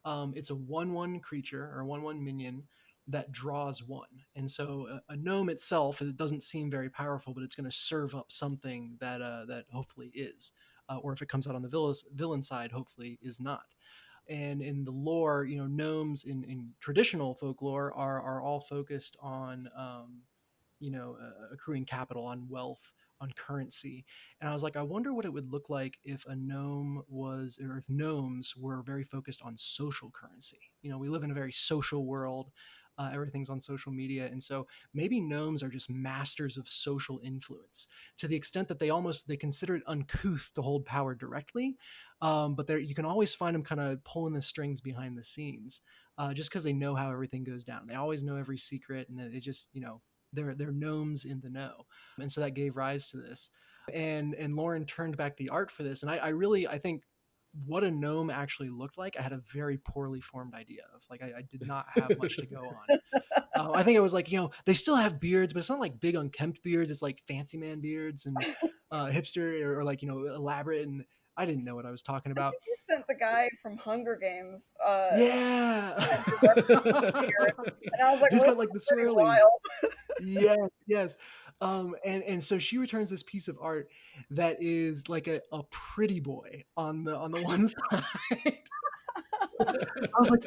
It's a 1/1 creature or 1/1 minion that draws one, and so a gnome itself, it doesn't seem very powerful, but it's going to serve up something that hopefully is, or if it comes out on the villain side, hopefully is not. And in the lore, gnomes in traditional folklore are all focused on accruing capital, on wealth, on currency. And I was like, I wonder what it would look like if a gnome was, or if gnomes were very focused on social currency. We live in a very social world. Everything's on social media, and so maybe gnomes are just masters of social influence to the extent that they consider it uncouth to hold power directly, but there you can always find them kind of pulling the strings behind the scenes, just because they know how everything goes down. They always know every secret, and they just they're gnomes in the know, and so that gave rise to this. And Lauren turned back the art for this, and I think what a gnome actually looked like, I had a very poorly formed idea of. Like, I did not have much to go on. I think it was like, they still have beards, but it's not like big unkempt beards. It's like fancy man beards and hipster or like, elaborate. And I didn't know what I was talking I about. think you sent the guy from Hunger Games. Yeah. And I was like, He's well, got this like the is pretty swirlies. wild. Yes, yes. And so she returns this piece of art that is like a pretty boy on the one side. I was like,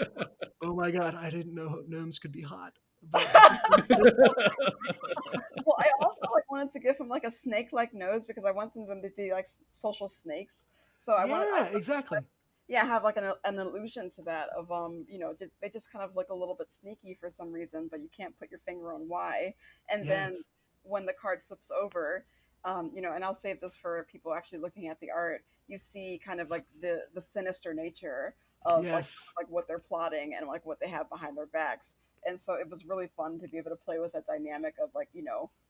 oh my God, I didn't know gnomes could be hot. But I think Well, I also like wanted to give him like a snake-like nose because I wanted them to be like social snakes. So I yeah, exactly. yeah, have like an illusion to that of they just kind of look a little bit sneaky for some reason, but you can't put your finger on why. And then Yes. when the card flips over, and I'll save this for people actually looking at the art, you see kind of like the sinister nature of Yes. like what they're plotting and like what they have behind their backs. And so it was really fun to be able to play with that dynamic of like,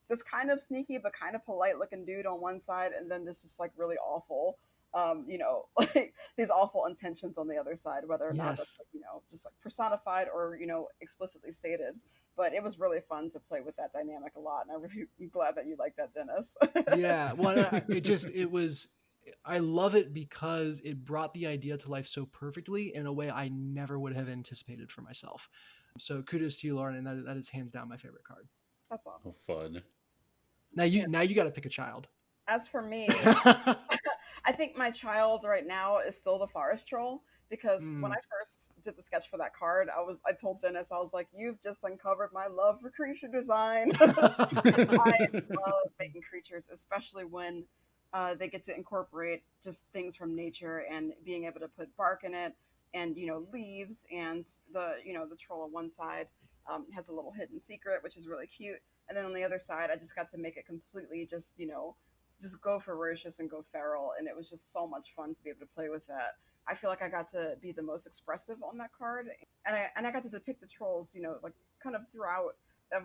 this kind of sneaky but kind of polite looking dude on one side, and then this is like really awful, like these awful intentions on the other side, whether or not that's Yes. like, just like personified or explicitly stated. But it was really fun to play with that dynamic a lot, and I'm really glad that you like that, Dennis. Yeah. Well, I love it because it brought the idea to life so perfectly in a way I never would have anticipated for myself. So kudos to you, Lauren, and that is hands down my favorite card. That's Oh, awesome. fun. Yeah. Now you got to pick a child. As for me, I think my child right now is still the forest troll because when I first did the sketch for that card, I told Dennis, I was like, "You've just uncovered my love for creature design." I love making creatures, especially when they get to incorporate just things from nature and being able to put bark in it and leaves, and the troll on one side has a little hidden secret which is really cute, and then on the other side I just got to make it completely just go ferocious and go feral, and it was just so much fun to be able to play with that. I feel like I got to be the most expressive on that card, and I got to depict the trolls, like kind of throughout.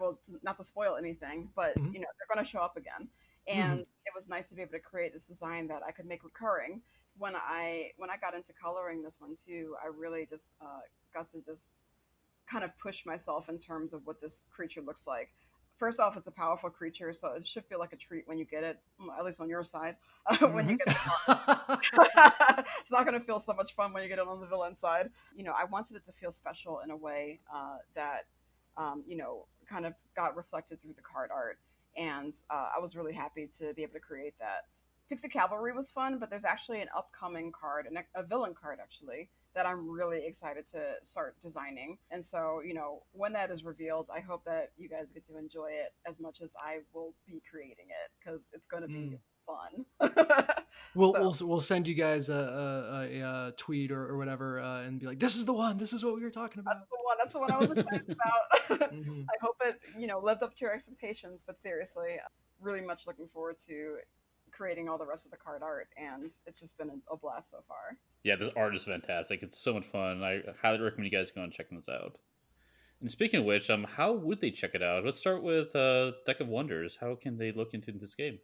Well, not to spoil anything, but Mhm. they're going to show up again, and Mhm. it was nice to be able to create this design that I could make recurring. When I got into coloring this one too, I really just got to just kind of push myself in terms of what this creature looks like. First off, it's a powerful creature, so it should feel like a treat when you get it, at least on your side. When you Mhm. get it's not going to feel so much fun when you get it on the villain side. I wanted it to feel special in a way that, kind of got reflected through the card art. And I was really happy to be able to create that. Pixie Cavalry was fun, but there's actually an upcoming card, a villain card actually, that I'm really excited to start designing. And so, when that is revealed, I hope that you guys get to enjoy it as much as I will be creating it because it's going to be Mm. fun. We'll, So we'll send you guys a tweet or whatever and be like, this is the one. This is what we were talking that's about. the one. That's the one I was excited about. Mhm. I hope it, lived up to your expectations. But seriously, really much looking forward to creating all the rest of the card art, and it's just been a blast so far. Yeah, this art is fantastic. It's so much fun. I highly recommend you guys go and checking this out. And speaking of which, how would they check it out? Let's start with Deck of Wonders. How can they look into this game?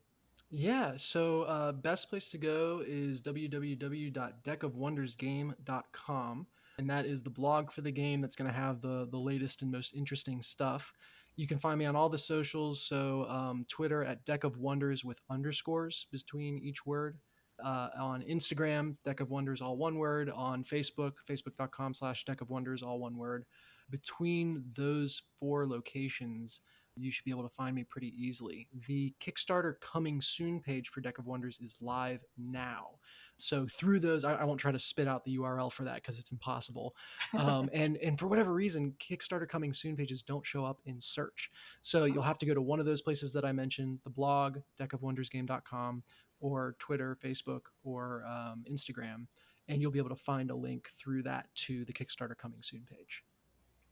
Yeah, so best place to go is www.deckofwondersgame.com, and that is the blog for the game that's going to have the latest and most interesting stuff. You can find me on all the socials, so Twitter at Deck of Wonders with underscores between each word. On Instagram, Deck of Wonders, all one word. On Facebook, facebook.com/Deck of Wonders, all one word. Between those four locations, you should be able to find me pretty easily. The Kickstarter coming soon page for Deck of Wonders is live now. So through those, I won't try to spit out the URL for that because it's impossible. And for whatever reason, Kickstarter coming soon pages don't show up in search. So you'll have to go to one of those places that I mentioned, the blog, deckofwondersgame.com, or Twitter, Facebook, or Instagram, and you'll be able to find a link through that to the Kickstarter coming soon page.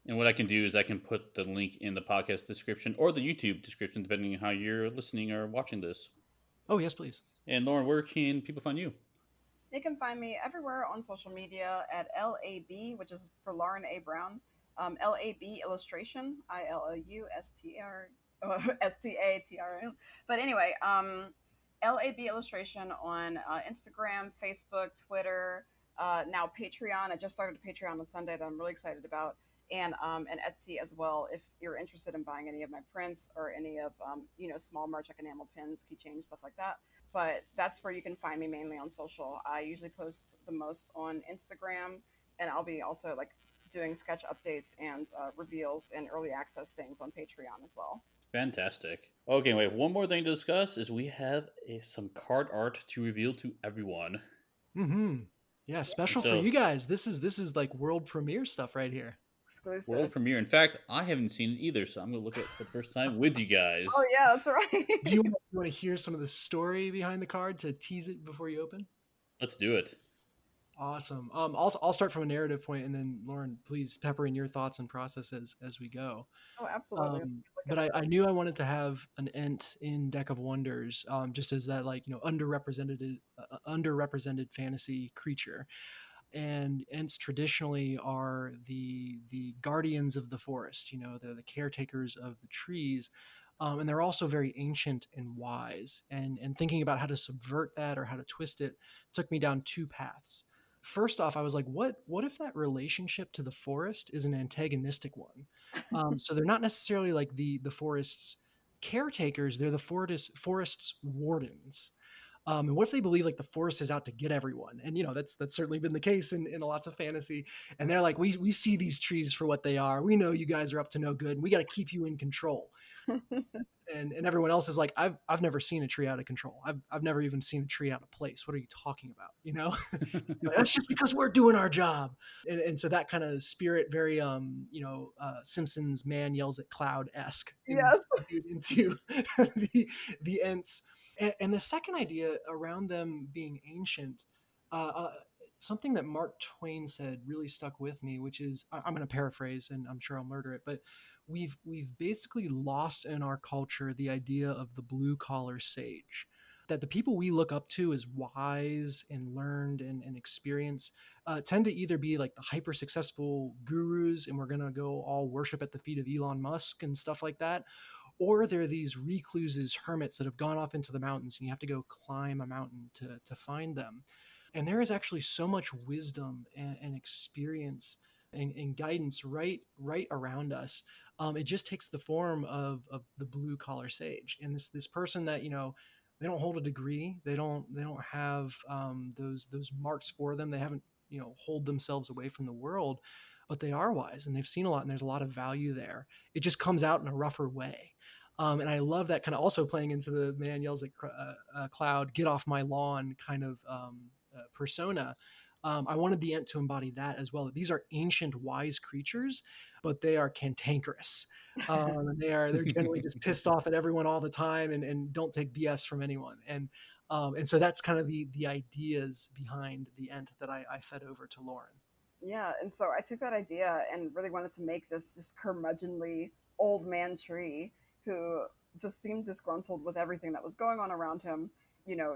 And what I can do is I can put the link in the podcast description or the YouTube description, depending on how you're listening or watching this. Oh, yes, please. And Lauren, where can people find you? They can find me everywhere on social media at LAB, which is for Lauren A. Brown. LAB Illustration, ILOUSTR, But anyway, LAB Illustration on Instagram, Facebook, Twitter. Now Patreon, I just started a Patreon on Sunday that I'm really excited about, and Etsy as well. If you're interested in buying any of my prints or any of small merch like enamel pins, keychains, stuff like that. But that's where you can find me mainly on social. I usually post the most on Instagram, and I'll be also like doing sketch updates and reveals and early access things on Patreon as well. Fantastic. Okay, we have one more thing to discuss. Is we have some card art to reveal to everyone. Mm-hmm. Yeah, And special for so, you guys. This is like world premiere stuff right here. world Exclusive. premiere. In fact, I haven't seen it either, so I'm gonna look at it for the first time with you Oh guys. yeah, that's right. Do you want to hear some of the story behind the card to tease it before you open? Let's do it. Awesome. I'll start from a narrative point, and then Lauren, please pepper in your thoughts and processes as we go. Oh, absolutely. Look at But this. I knew I wanted to have an Ent in Deck of Wonders, just as that underrepresented fantasy creature. And Ents traditionally are the guardians of the forest. They're the caretakers of the trees, and they're also very ancient and wise. And thinking about how to subvert that or how to twist it took me down two paths. First off, I was like, what if that relationship to the forest is an antagonistic one? So they're not necessarily like the forest's caretakers; they're the forest's wardens. And what if they believe like the forest is out to get everyone? And that's certainly been the case in lots of fantasy. And they're like, we see these trees for what they are. We know you guys are up to no good, and we got to keep you in control. And everyone else is like, I've never seen a tree out of control. I've never even seen a tree out of place. What are you talking about? That's just because we're doing our job. And so that kind of spirit, very Simpsons man yells at cloud esque Yes. into the Ents. And the second idea around them being ancient, uh, uh, something that Mark Twain said really stuck with me, which is I'm going to paraphrase, and I'm sure I'll murder it, but we've basically lost in our culture the idea of the blue collar sage. That the people we look up to as wise and learned and experienced tend to either be like the hyper successful gurus, and we're going to go all worship at the feet of Elon Musk and stuff like that, or they're these recluses, hermits that have gone off into the mountains, and you have to go climb a mountain to find them. And there is actually so much wisdom and experience and guidance right around us. It just takes the form of the blue collar sage, and this person that they don't hold a degree, they don't have those marks for them, they haven't hold themselves away from the world, but they are wise and they've seen a lot, and there's a lot of value there. It just comes out in a rougher way. And I love that, kind of also playing into the man yells at cloud, get off my lawn kind of persona. I wanted the Ent to embody that as well. These are ancient, wise creatures, but they are cantankerous. They're generally just pissed off at everyone all the time, and don't take BS from anyone. And so that's kind of the ideas behind the Ent that I fed over to Lauren. Yeah, and so I took that idea and really wanted to make this just curmudgeonly old man tree who just seemed disgruntled with everything that was going on around him.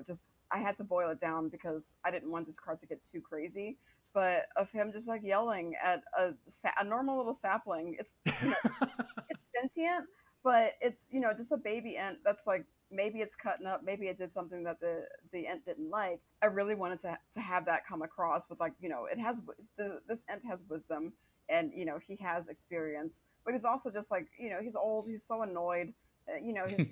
Just I had to boil it down because I didn't want this card to get too crazy. But of him just like yelling at a normal little sapling. It's sentient, but it's just a baby ant that's like maybe it's cutting up, maybe it did something that the ant didn't like. I really wanted to have that come across with like it has this ant has wisdom, and he has experience, but he's also just like he's old, he's so annoyed, he's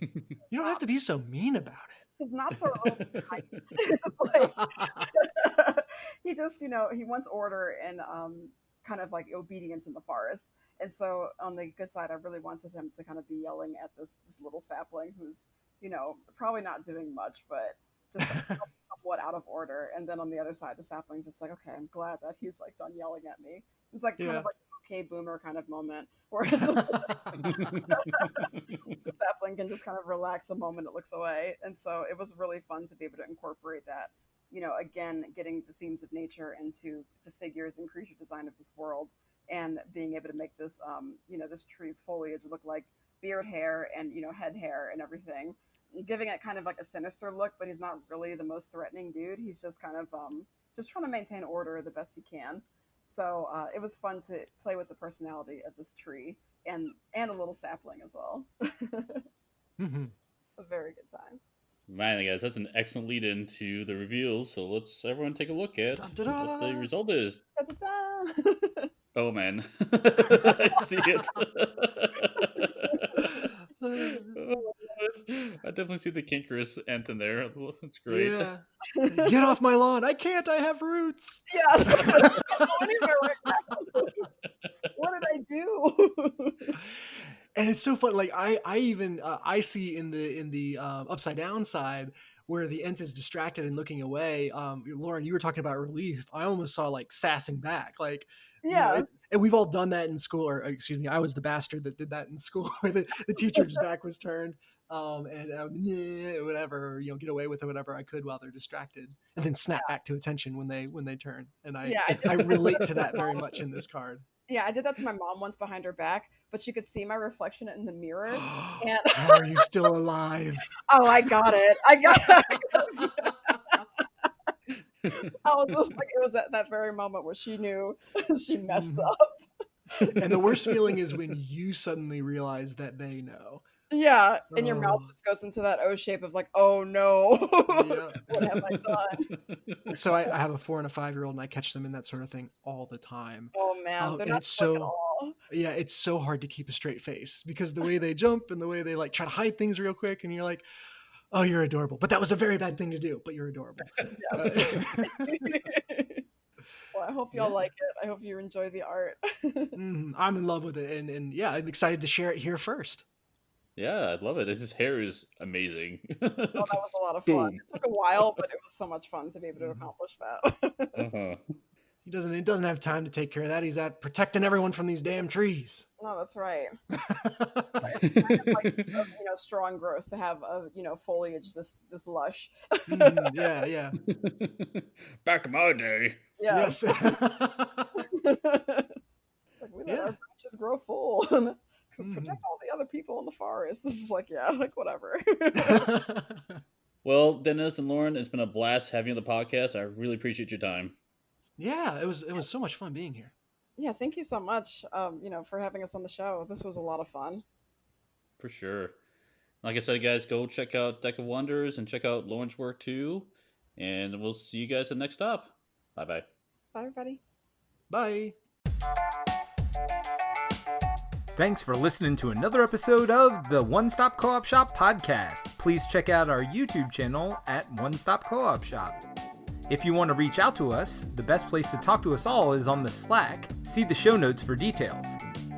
You don't have to be so mean about his knots are a little too tight. It's just like it. he just he wants order and kind of like obedience in the forest. And so on the good side, I really wanted him to kind of be yelling at this little sapling who's probably not doing much, but just somewhat out of order. And then on the other side, the sapling's just like, okay, I'm glad that he's like done yelling at me. It's like kind Yeah. of like an okay boomer kind of moment where it's just the sapling can just kind of relax a moment it looks away. And so it was really fun to be able to incorporate that, again, getting the themes of nature into the figures and creature design of this world, and being able to make this, this tree's foliage look like beard hair and, head hair and everything, giving it kind of like a sinister look, but he's not really the most threatening dude. He's just kind of just trying to maintain order the best he can. So it was fun to play with the personality of this tree and a little sapling as well. Mhm. A very good time. Man, guys, that's an excellent lead into the reveals. So let's everyone take a look at Dun-da-da. what the result is. Da-da-da. Oh man, I see it. I definitely see the cankerous ant in there. That's great. Yeah. Get off my lawn. I can't. I have roots. Yes. I can't go anywhere right now. What did I do? And it's so fun. Like I even I see in the upside down side where the ent is distracted and looking away. Lauren, you were talking about relief. I almost saw like sassing back, like Yeah. and we've all done that in school. Or excuse me, I was the bastard that did that in school, where the teacher's back was turned, and whatever, get away with it, whatever I could while they're distracted, and then snap back to attention when they turn. And I I relate to that very much in this card. Yeah, I did that to my mom once behind her back, but she could see my reflection in the mirror. And Are you still alive? oh, I got it. I was just like, it was at that very moment where she knew she messed up. And the worst feeling is when you suddenly realize that they know. Yeah, and your mouth just goes into that O shape of like, oh no, what have I done? So I have a 4 and a 5-year-old, and I catch them in that sort of thing all the time. Oh man, they're and not it's slick so at all. yeah, it's so hard to keep a straight face because the way they jump and the way they like try to hide things real quick, and you're like, oh, you're adorable, but that was a very bad thing to do, but you're adorable. Yes. Well, I hope y'all like it. I hope you enjoy the art. I'm in love with it, and yeah, I'm excited to share it here first. Yeah, I love it. His hair is amazing. Oh, that was a lot of fun. It took a while, but it was so much fun to be able to accomplish that. He doesn't have time to take care of that. He's out protecting everyone from these damn trees. No, that's right. It's kind of like, strong growth to have foliage this lush. Yeah. Back in my day. Yes. Like we let our branches grow full and protect all the other people in the forest. This is like, whatever. Well, Dennis and Lauren, it's been a blast having you on the podcast. I really appreciate your time. Yeah, it was so much fun being here. Yeah, thank you so much, for having us on the show. This was a lot of fun. For sure. Like I said, guys, go check out Deck of Wonders and check out Lauren's work too. And we'll see you guys at the next stop. Bye-bye. Bye, everybody. Bye. Thanks for listening to another episode of the One Stop Co-op Shop podcast. Please check out our YouTube channel at One Stop Co-op Shop. If you want to reach out to us, the best place to talk to us all is on the Slack. See the show notes for details.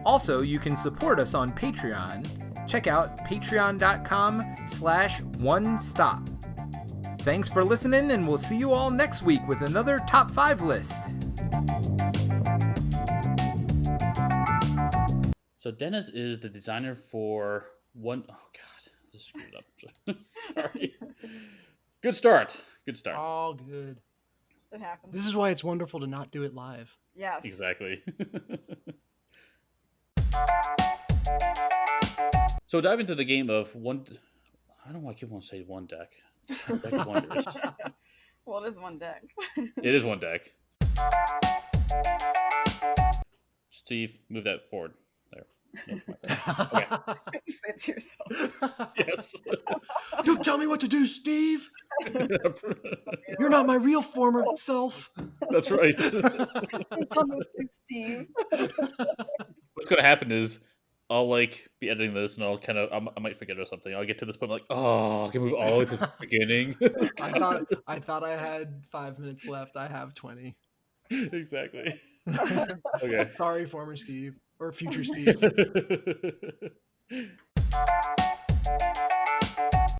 Also, you can support us on Patreon. Check out patreon.com/onestop. Thanks for listening, and we'll see you all next week with another Top 5 list. So Dennis is the designer for one... Oh, God. I just screwed up. Sorry. Good start. All good. It happens. This is why it's wonderful to not do it live. Yes. Exactly. So dive into the game of one... I don't know why I keep wanting to say one deck. Deck of Wonders. Well, it is one deck. It is one deck. Steve, move that forward. There. Nope, okay. Say it to yourself. Yes. Don't tell me what to do, Steve. You're not my real former self. That's right. Steve. What's going to happen is I'll be editing this, and I might forget or something. I'll get to this point, I'm like, oh, I can move all the way to the beginning. I thought I had 5 minutes left. I have 20. Exactly. Okay. Sorry, former Steve or future Steve.